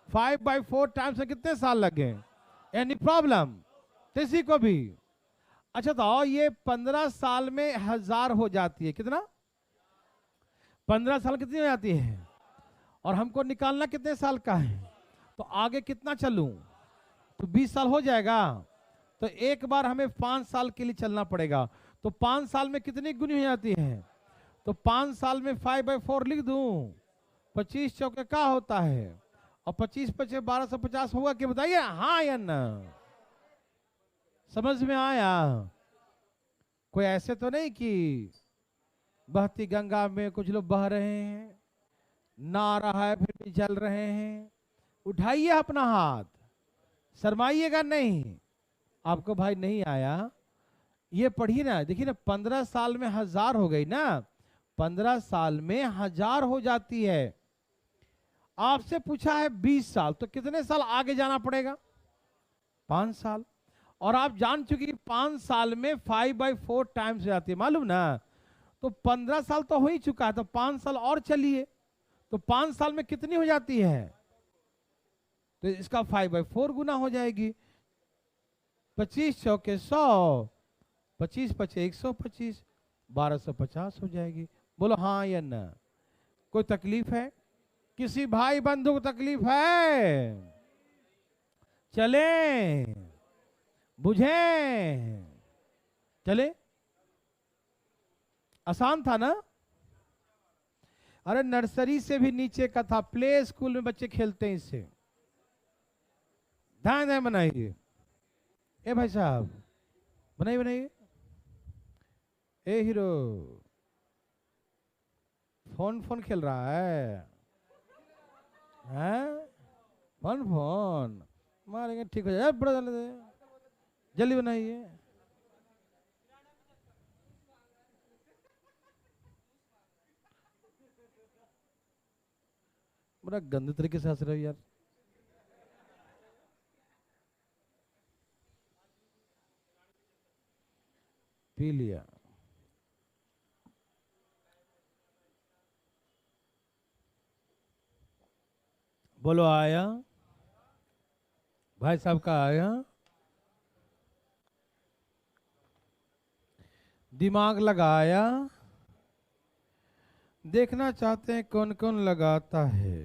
5/4 टाइम्स में कितने साल लगे? एनी प्रॉब्लम किसी को भी? अच्छा तो ये 15 साल में 1000 हो जाती है, कितना? 15 साल कितनी हो जाती है? और हमको निकालना कितने साल का है? तो आगे कितना चलूं? तो 20 साल हो जाएगा। तो एक बार हमें 5 साल के लिए चलना पड़ेगा। तो 5 साल में कितनी गुनी हो जाती है? तो 5 साल में 5/4 लिख दूं, 25 चौके का होता है, और 25 पचे 1250 होगा कि बताइए हाँ या ना? समझ में आया? कोई ऐसे तो नहीं कि बहती गंगा में कुछ लोग बह रहे हैं, ना रहा है फिर भी जल रहे हैं। उठाइए अपना हाथ, शर्माइएगा नहीं। आपको भाई नहीं आया? ये पढ़िए ना, देखिए ना, 15 साल में 1000 हो गई ना, 15 साल में 1000 हो जाती है। आपसे पूछा है 20 साल, तो कितने साल आगे जाना पड़ेगा? 5 साल। और आप जान चुके कि 5 साल में 5/4 टाइम्स हो जाती है, मालूम ना? तो 15 साल तो हो ही चुका है, तो 5 साल और चलिए, तो 5 साल में कितनी हो जाती है? तो इसका 5/4 गुना हो जाएगी। 25 चौके 100, 25 पचे 125, 1250 हो जाएगी। बोलो हाँ या ना? कोई तकलीफ है? किसी भाई बंधु को तकलीफ है? चले बुझे चले। आसान था ना? अरे नर्सरी से भी नीचे का था, प्ले स्कूल में बच्चे खेलते हैं इससे। ध्यान ध्यान बनाइए। ए भाई साहब बनाइए बनाइए। ए हीरो फोन फोन खेल रहा है, हैं? फोन फोन मारेंगे, ठीक हो जाए, बड़ा जल्दी बनाइए। बड़ा गंदे तरीके से हंस रहे हो यार। पी लिया। बोलो आया? भाई साहब का आया? दिमाग लगाया? देखना चाहते हैं कौन कौन लगाता है।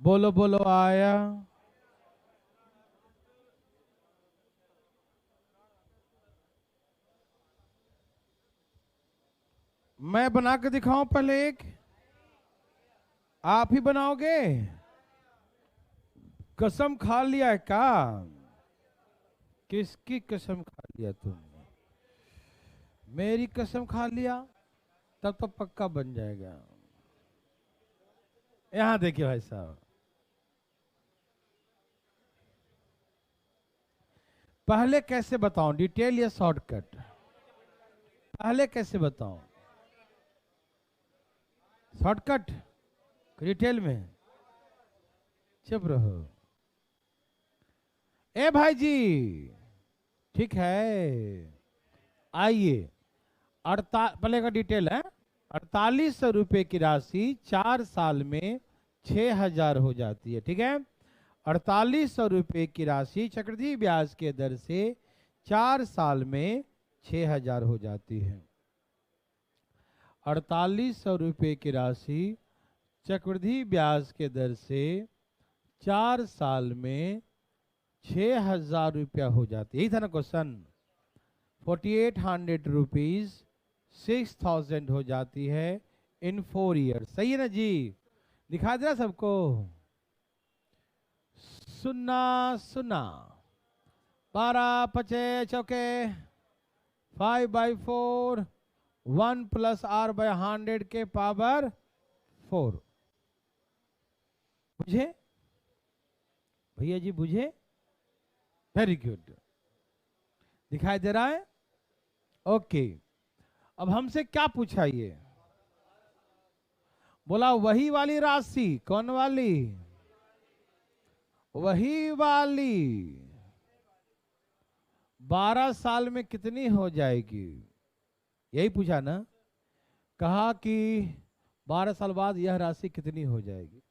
बोलो बोलो आया। मैं बना के दिखाऊं पहले एक, आप ही बनाओगे? कसम खा लिया है क्या? किसकी कसम खा लिया तुमने? मेरी कसम खा लिया? तब तो पक्का बन जाएगा। यहां देखिए भाई साहब, पहले कैसे बताऊं, डिटेल या शॉर्टकट? पहले कैसे बताऊं? शॉर्टकट डिटेल में? चुप रहो। ए भाई जी, ठीक है, आइए। पहले का डिटेल है। 4800 रुपए की राशि 4 साल में 6000 हो जाती है, ठीक है। 4800 रुपए की राशि चक्रवृद्धि ब्याज के दर से 4 साल में 6000 हो जाती है। 4800 रुपए की राशि चक्रवृद्धि ब्याज के दर से 4 साल में 6000 रुपया हो जाती है। यही था ना क्वेश्चन? 4800 रुपीज 6000 हो जाती है इन 4 ईयर्स। सही है ना जी? दिखा दे रहा सबको? सुना सुना। 12 पचे चौके 5/4 1 + r/100 के पावर 4। बुझे भैया जी? बुझे? Very good. दिखाई दे रहा है? ओके। अब हमसे क्या पूछा ये? बोला वही वाली राशि। कौन वाली? वही वाली 12 साल में कितनी हो जाएगी? यही पूछा ना? कहा कि 12 साल बाद यह राशि कितनी हो जाएगी।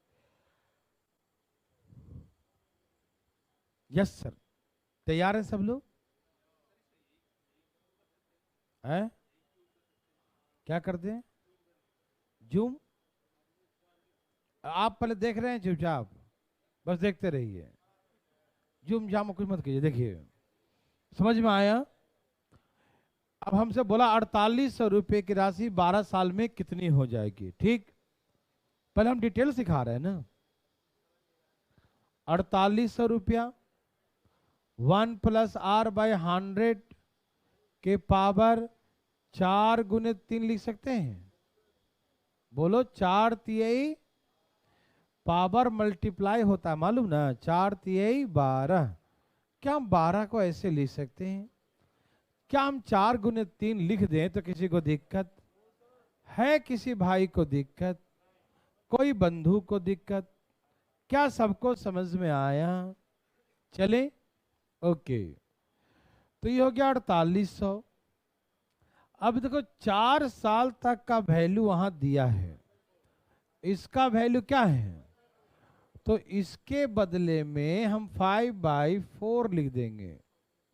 Yes sir. तैयार है सब लोग? है? क्या करते हैं? जूम? आप पहले देख रहे हैं चुपचाप, बस देखते रहिए। जूम जाम कुछ मत कीजिए। देखिए, समझ में आया? अब हमसे बोला 4800 रुपए की राशि 12 साल में कितनी हो जाएगी। ठीक, पहले हम डिटेल सिखा रहे हैं ना। 4800 रुपया 1 + r/100 के पावर 4 × 3 लिख सकते हैं। बोलो 4 तिहाई पावर मल्टीप्लाई होता है, मालूम ना? 4 तिहाई 12। क्या हम 12 को ऐसे लिख सकते हैं? क्या हम 4 × 3 लिख दें तो किसी को दिक्कत है? किसी भाई को दिक्कत? कोई बंधु को दिक्कत? क्या सबको समझ में आया? चले, ओके। तो ये हो गया 4800। अब देखो 4 साल तक का वैल्यू वहां दिया है, इसका वैल्यू क्या है? तो इसके बदले में हम 5/4 लिख देंगे।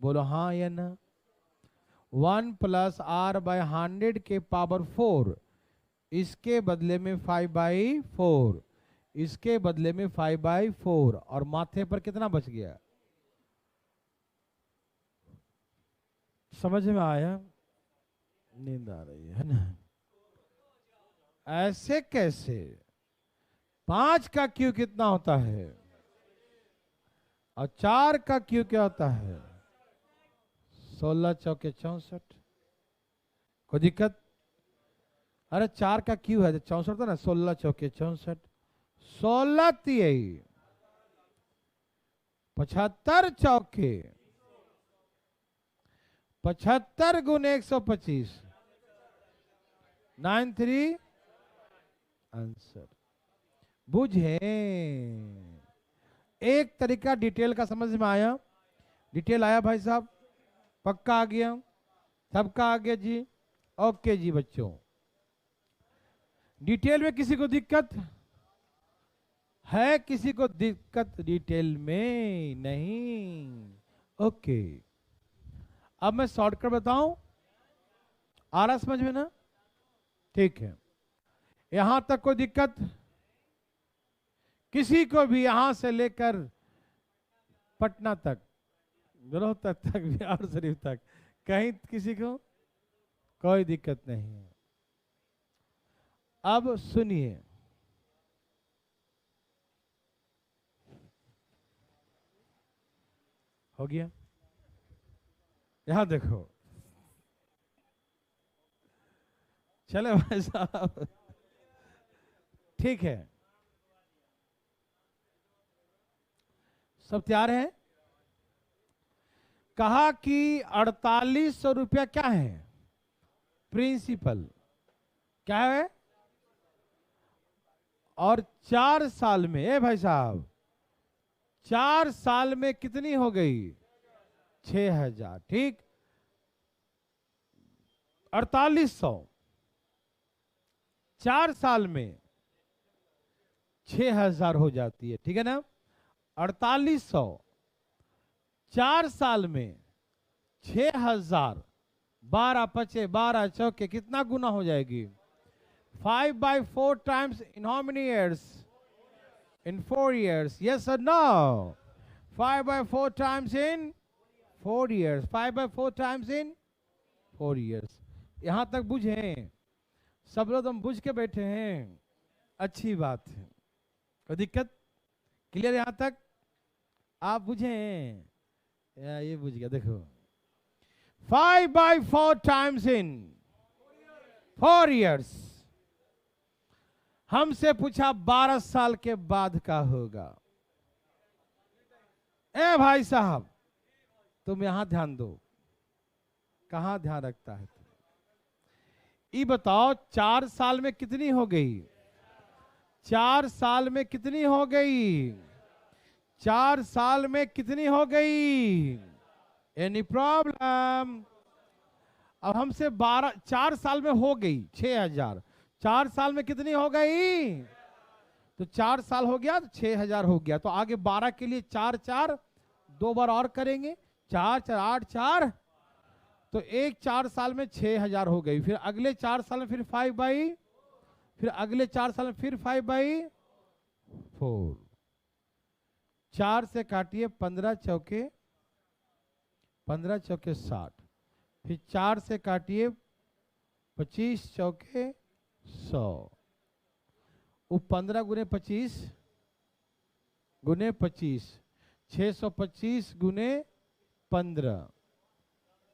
बोलो हाँ या ना? 1 + r/100 के पावर 4, इसके बदले में 5/4, इसके बदले में 5/4, और माथे पर कितना बच गया? समझ में आया? नींद आ रही है ना? ऐसे कैसे? 5 का क्यू कितना होता है? और 4 का क्यू क्या होता है? 16 चौके 64। कोई दिक्कत? अरे 4 का क्यू है 64 था ना, 16 चौके 64, 16 तिहाई 75 चौके 75 × 125 93 आंसर। बुझे? एक तरीका डिटेल का समझ में आया? डिटेल आया भाई साहब? पक्का आ गया? सबका आ गया जी? ओके जी बच्चों, डिटेल में किसी को दिक्कत है? किसी को दिक्कत डिटेल में? नहीं। ओके, अब मैं शॉर्टकट बताऊं? आ रहा समझ में ना? ठीक है, यहां तक कोई दिक्कत? किसी को भी यहां से लेकर पटना तक, रोहतक तक, बिहार शरीफ तक, कहीं किसी को कोई दिक्कत नहीं है। अब सुनिए, हो गया। यहां देखो, चले भाई साहब, ठीक है, सब तैयार है। कहा कि 4800 रुपया क्या है, प्रिंसिपल क्या है, और 4 साल में, ए भाई साहब, 4 साल में कितनी हो गई, 6000, ठीक। 4800 4 साल में 6000 हो जाती है, ठीक है ना। 4800 4 साल में 6000, 12 पचे 12 चौके कितना गुना हो जाएगी, 5/4 times in how many years, in 4 years, yes or no, 5/4 times in 4 years, 5/4 times in 4 years। यहां तक बुझे, सब लोग हम बुझ के बैठे हैं, अच्छी बात है, कोई दिक्कत, क्लियर यहां तक, आप बुझे, ये बुझ गया, देखो 5/4 times in 4 years। हमसे पूछा 12 साल के बाद का होगा। ए भाई साहब, तुम यहां ध्यान दो, कहां ध्यान रखता है तुम, ये बताओ 4 साल में कितनी हो गई, 4 साल में कितनी हो गई, 4 साल में कितनी हो गई, एनी प्रॉब्लम। अब हमसे 4 साल में हो गई 6000, 4 साल में कितनी हो गई, तो 4 साल हो गया तो 6000 हो गया, तो आगे 12 के लिए 4 4 2 बार और करेंगे, 4 4 8 4, तो एक 4 साल में 6000 हो गई, फिर अगले 4 साल में फिर 5/, फिर अगले 4 साल में फिर 5/4, 4 से काटिए 15 चौके 60, फिर 4 से काटिए 25 चौके 100, वो 15 गुने 25 गुने 25, 625 गुने 15,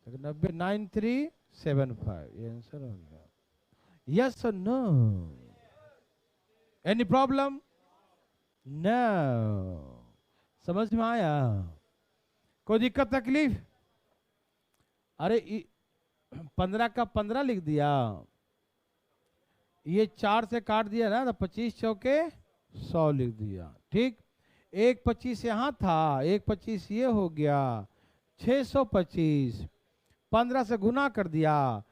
90, 9375, ये आंसर हो गया। यस और नो, एनी प्रॉब्लम, नो, समझ में आया, कोई दिक्कत तकलीफ, अरे 15 का 15 लिख दिया, ये 4 से काट दिया ना, तो 25 चौके 100 लिख दिया, ठीक। एक 25 यहां था, एक 25 ये हो गया, 625, 15 से गुना कर दिया,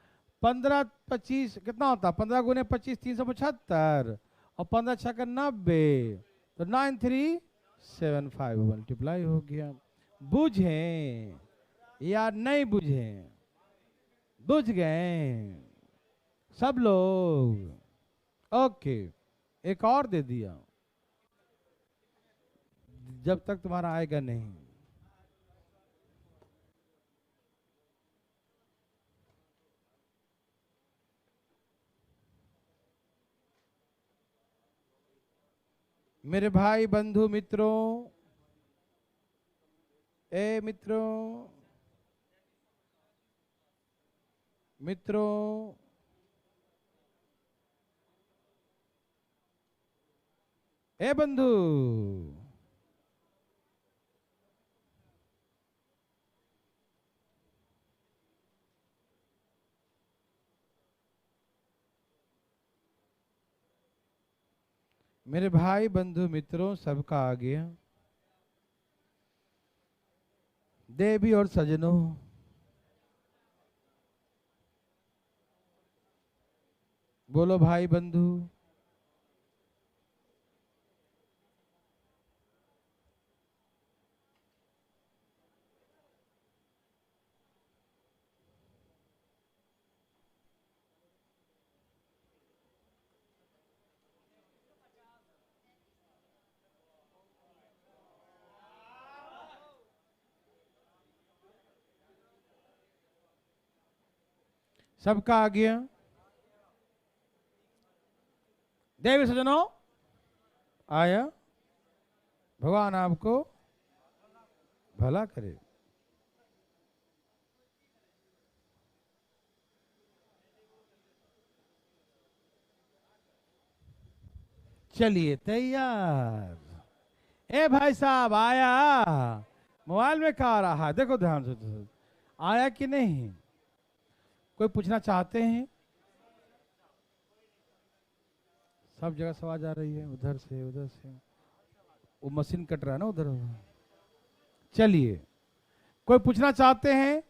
15 25 कितना होता, 15 गुने 25 375, और 15 छक्का 90, तो 9375 मल्टीप्लाई हो गया। बुझे या नहीं बुझे, बुझ गए सब लोग, ओके। एक और दे दिया, जब तक तुम्हारा आएगा नहीं, मेरे भाई बंधु मित्रों, ए मित्रों, मित्रों, ए बंधु, मेरे भाई बंधु मित्रों, सबका आ गया, देवी और सजनों, बोलो भाई बंधु, सबका आ गया? देवी सजनों आया? भगवान आपको भला करे। चलिए तैयार। ए भाई साहब आया? मोबाइल में क्या आ रहा है? देखो ध्यान से, आया कि नहीं? कोई पूछना चाहते हैं? सब जगह से आवाज आ रही है, उधर से उधर से, वो मशीन कट रहा है ना उधर। चलिए, कोई पूछना चाहते हैं?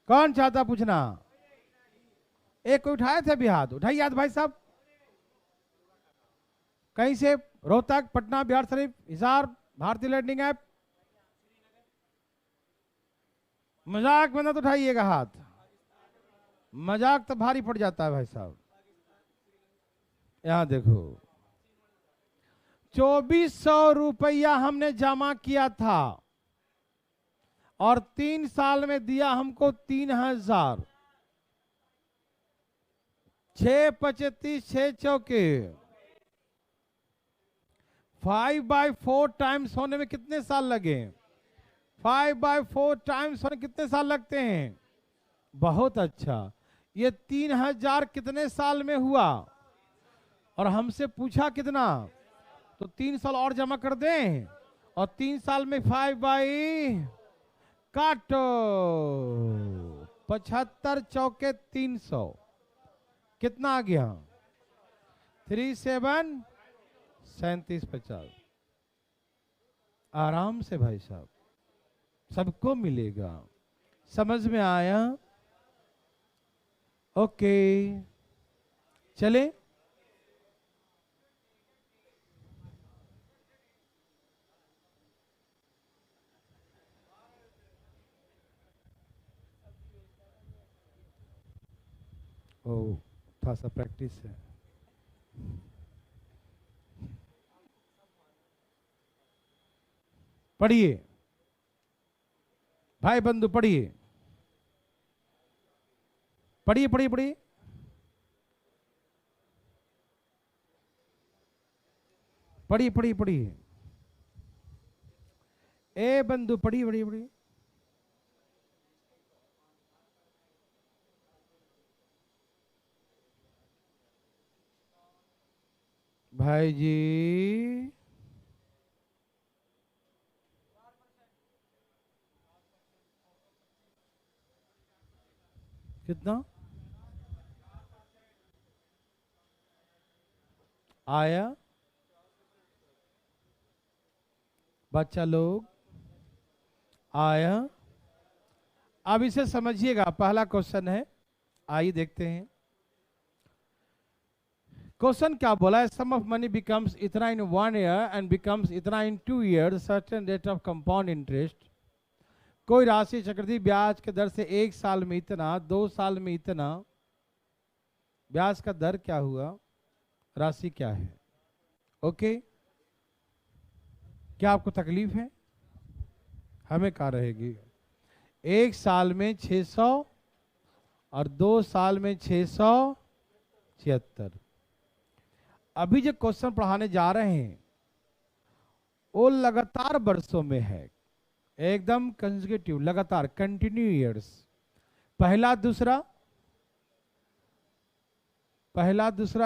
कौन चाहता पूछना? एक कोई उठाए थे अभी हाथ, उठाइए हाथ भाई साहब। कहीं से? रोहतक, पटना, बिहार शरीफ, हिसार, भारतीय लैंडिंग ऐप। मजाक में ना तो उठाइएगा हाथ, मजाक तो भारी पड़ जाता है भाई साहब। यहां देखो, 2400 रुपया हमने जमा किया था और 3 साल में दिया हमको 3000। 6 25 6 चौके 5/4 टाइम्स होने में कितने साल लगे? 5/4 टाइम्स होने कितने साल लगते हैं? बहुत अच्छा। ये 3000 कितने साल में हुआ? और हमसे पूछा कितना, तो 3 साल और जमा कर दें और 3 साल में 5 काटो 75 चौके 300 कितना आ गया? 3 7 37 50। आराम से भाई साहब, सबको मिलेगा। समझ में आया? ओके चले। ओ थोड़ा सा प्रैक्टिस है। पढ़िए भाई बंधु, पढ़िए पढ़िए पढ़िए पढ़िए। पढ़िए पढ़िए पढ़िए। ए बंधु पढ़िए पढ़िए पढ़िए। भाई जी कितना आया? बच्चा लोग आया? अब इसे समझिएगा, पहला क्वेश्चन है, आइए देखते हैं क्वेश्चन क्या बोला है। सम ऑफ मनी बिकम्स इतना इन 1 ईयर एंड बिकम्स इतना इन 2 year, certain rate of compound interest. कोई राशि चक्रवृद्धि ब्याज के दर से 1 साल में इतना, 2 साल में इतना। ब्याज का दर क्या हुआ, राशि क्या है? ओके, क्या आपको तकलीफ है? हमें क्या रहेगी? 1 साल में 600 और 2 साल में 676। अभी जो क्वेश्चन पढ़ाने जा रहे हैं वो लगातार वर्षों में है, एकदम कंसेक्यूटिव, लगातार कंटिन्यू ईयर्स। पहला दूसरा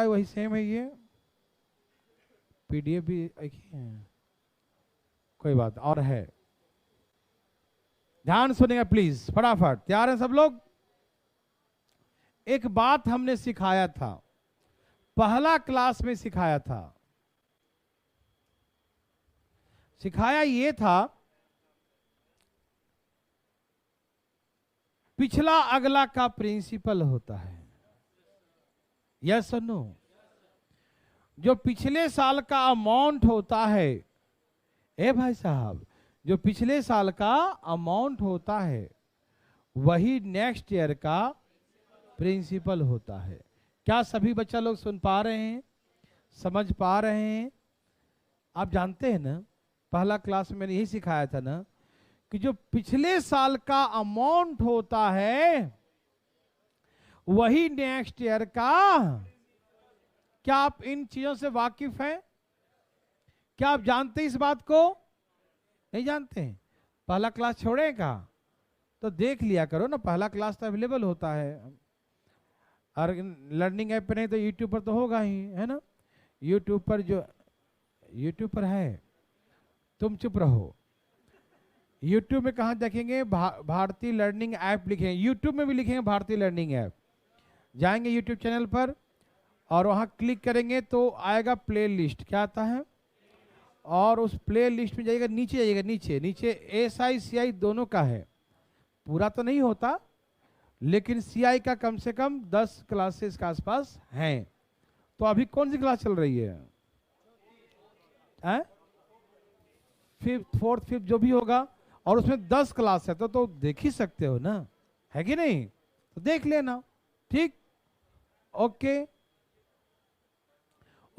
वही सेम है। ये पीडीएफ भी एक ही है, कोई बात और है। ध्यान सुनिएगा प्लीज, फटाफट। तैयार हैं सब लोग? एक बात हमने सिखाया था, पहला क्लास में सिखाया था। सिखाया ये था, पिछला अगला का प्रिंसिपल होता है। यस और नो? जो पिछले साल का अमाउंट होता है, ए भाई साहब, जो पिछले साल का अमाउंट होता है वही नेक्स्ट ईयर का प्रिंसिपल होता है। क्या सभी बच्चा लोग सुन पा रहे हैं, समझ पा रहे हैं? आप जानते हैं ना, पहला क्लास में मैंने यही सिखाया था ना कि जो पिछले साल का अमाउंट होता है वही नेक्स्ट ईयर का। क्या आप इन चीजों से वाकिफ हैं? क्या आप जानते हैं इस बात को? नहीं जानते हैं? पहला क्लास छोड़ेगा तो देख लिया करो ना, पहला क्लास तो अवेलेबल होता है, और लर्निंग ऐप पे नहीं तो यूट्यूब पर तो होगा ही, है ना? यूट्यूब पर यूट्यूब पर है। तुम चुप रहो। यूट्यूब में कहाँ देखेंगे? भारतीय लर्निंग ऐप लिखेंगे, यूट्यूब में भी लिखेंगे भारतीय लर्निंग ऐप। जाएंगे यूट्यूब चैनल पर और वहाँ क्लिक करेंगे तो आएगा प्ले लिस्ट। क्या आता है? और उस प्ले लिस्ट में जाइएगा, नीचे जाइएगा, नीचे SI CI दोनों का है। पूरा तो नहीं होता लेकिन CI का कम से कम 10 क्लासेस के आसपास हैं। तो अभी कौन सी क्लास चल रही है? 5th 4th 5th जो भी होगा, और उसमें 10 क्लास है तो देख ही सकते हो ना, है कि नहीं? तो देख लेना, ठीक, ओके।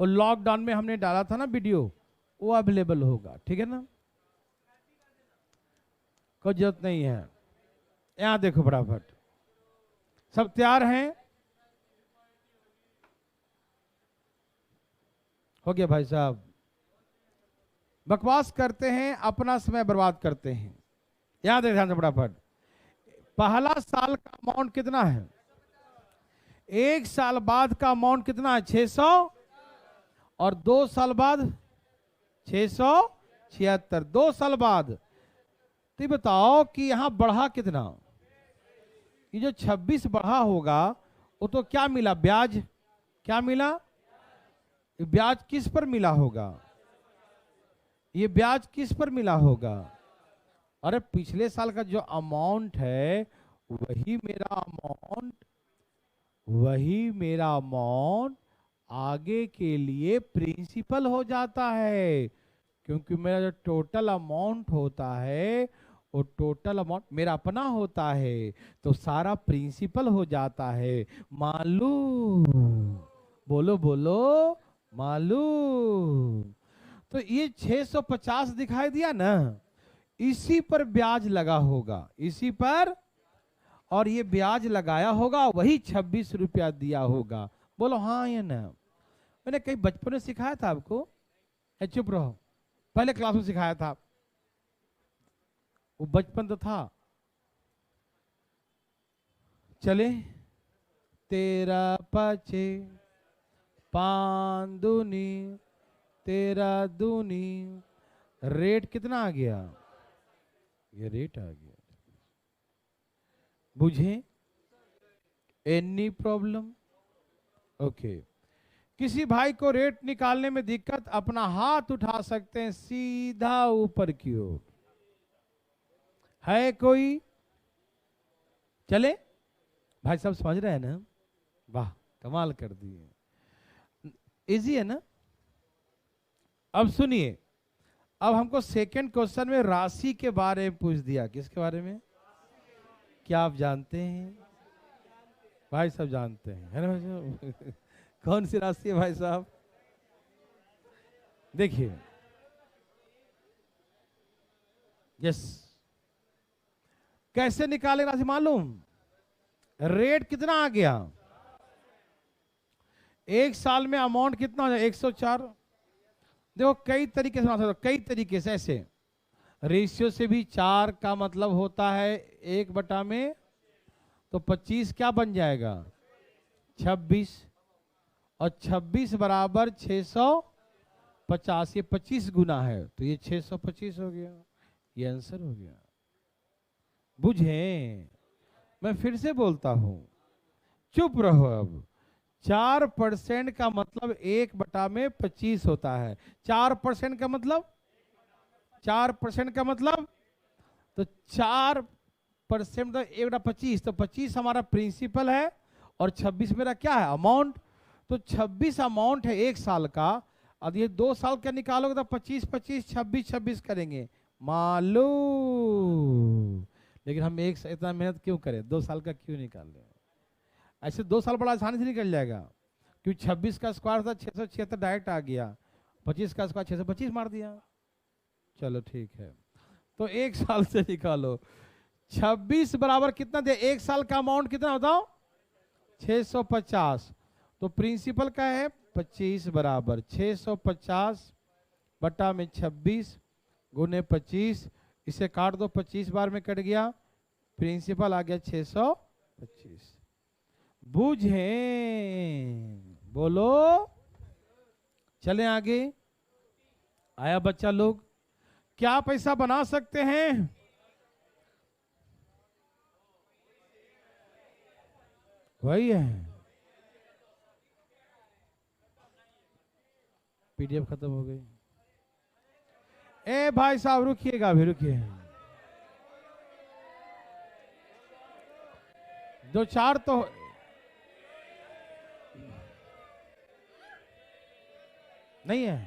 और लॉकडाउन में हमने डाला था ना वीडियो, वो अवेलेबल होगा, ठीक है ना? कोई जरूरत नहीं है। यहां देखो फटाफट, सब तैयार हैं? हो गया भाई साहब? बकवास करते हैं, अपना समय बर्बाद करते हैं। याद है, ध्यान से फटाफट। पहला साल का अमाउंट कितना है? 1 साल बाद का अमाउंट कितना है? 600। और 2 साल बाद 676। 2 साल बाद तो बताओ कि यहां बढ़ा कितना? ये जो 26 बढ़ा होगा वो तो क्या मिला? ब्याज। क्या मिला? ब्याज किस पर मिला होगा? ये ब्याज किस पर मिला होगा? अरे पिछले साल का जो अमाउंट है वही मेरा अमाउंट आगे के लिए प्रिंसिपल हो जाता है, क्योंकि मेरा जो टोटल अमाउंट होता है वो टोटल अमाउंट मेरा अपना होता है, तो सारा प्रिंसिपल हो जाता है। मालूम? बोलो बोलो, मालूम? तो ये 650 दिखाई दिया ना, इसी पर ब्याज लगा होगा, इसी पर, और ये ब्याज लगाया होगा, वही 26 रुपया दिया होगा। बोलो हाँ या ना? मैंने कहीं बचपन में सिखाया था आपको? चुप रहो, पहले क्लास में सिखाया था। वो बचपन तो था। चले 13 पचे 5 दूनी 13 दूनी, रेट कितना आ गया? ये रेट आ गया। बुझे? Any problem? ओके। किसी भाई को रेट निकालने में दिक्कत, अपना हाथ उठा सकते हैं सीधा ऊपर की ओर। है कोई? चले भाई साहब, समझ रहे हैं ना? वाह, कमाल कर दिए। इजी है ना? अब सुनिए, अब हमको सेकंड क्वेश्चन में राशि के बारे में पूछ दिया। किसके बारे में? क्या आप जानते हैं? भाई साहब जानते हैं, है ना भाई साहब? कौन सी राशि है भाई साहब? देखिए, यस, कैसे निकाले राशि मालूम? रेट कितना आ गया? 1 साल में अमाउंट कितना हो जाए? 104। देखो कई तरीके से बना सकते, कई तरीके से। ऐसे रेशियो से भी 4 का मतलब होता है 1 बटा में, तो 25 क्या बन जाएगा? 26। और 26 बराबर 650, ये 25 गुना है तो ये 625 हो गया। ये आंसर हो गया। बुझे? मैं फिर से बोलता हूं, चुप रहो अब। 4% का मतलब 1 बटा में 25 होता है। 4% का मतलब 4% का मतलब तो 4% तो 1 बटा 25, तो 25 हमारा प्रिंसिपल है और 26 मेरा क्या है? अमाउंट। तो 26 अमाउंट है 1 साल का। अब ये 2 साल का निकालोगे तो 25 25 26 26 करेंगे, मालूम? लेकिन हम इतना मेहनत क्यों करें? 2 साल का क्यों निकाल रहे हैं? ऐसे 2 साल बड़ा आसानी से निकल जाएगा, क्योंकि 26 का स्क्वायर था 676 डायरेक्ट आ गया, 25 का स्क्वायर 625 मार दिया। चलो ठीक है, तो 1 साल से निकालो। 26 बराबर कितना दे? 1 साल का अमाउंट कितना बताओ? 650। तो प्रिंसिपल का है 25 बराबर 650 बटा में 26 गुने 25। इसे काट दो, 25 बार में कट गया, प्रिंसिपल आ गया 625। बूझे? बोलो, चलें आगे। आया बच्चा लोग? क्या पैसा बना सकते हैं? वही है। पीडीएफ खत्म हो गई। ए भाई साहब रुकिएगा, अभी रुकिए। 2-4 तो नहीं है।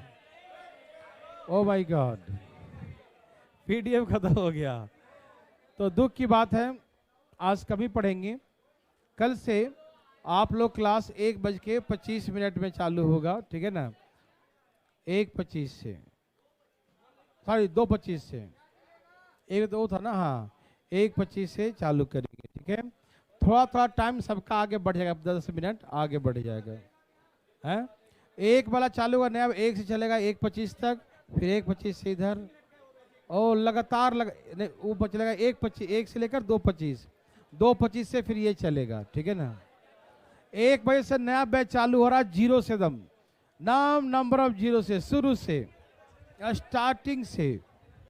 ओ माय गॉड, पीडीएफ खत्म हो गया। तो दुख की बात है, आज कभी पढ़ेंगे। कल से आप लोग क्लास 1:25 में चालू होगा, ठीक है ना? 1:25 से, सॉरी 2:25 से, एक तो था ना, हाँ 1:25 से चालू करेंगे, ठीक है? थोड़ा थोड़ा टाइम सबका आगे बढ़ जाएगा, 10 मिनट आगे बढ़ जाएगा, है? एक वाला चालू करने, अब 1 से चलेगा 1:25 तक, फिर 1:25 से इधर, और लगातार ऊपर चलेगा 1:25, 1 से लेकर 2:25, 2:25 से फिर ये चलेगा, ठीक है ना? 1 बजे से नया बैच चालू हो रहा है, 0 से दम, नाम नंबर ऑफ 0 से, शुरू से, स्टार्टिंग से।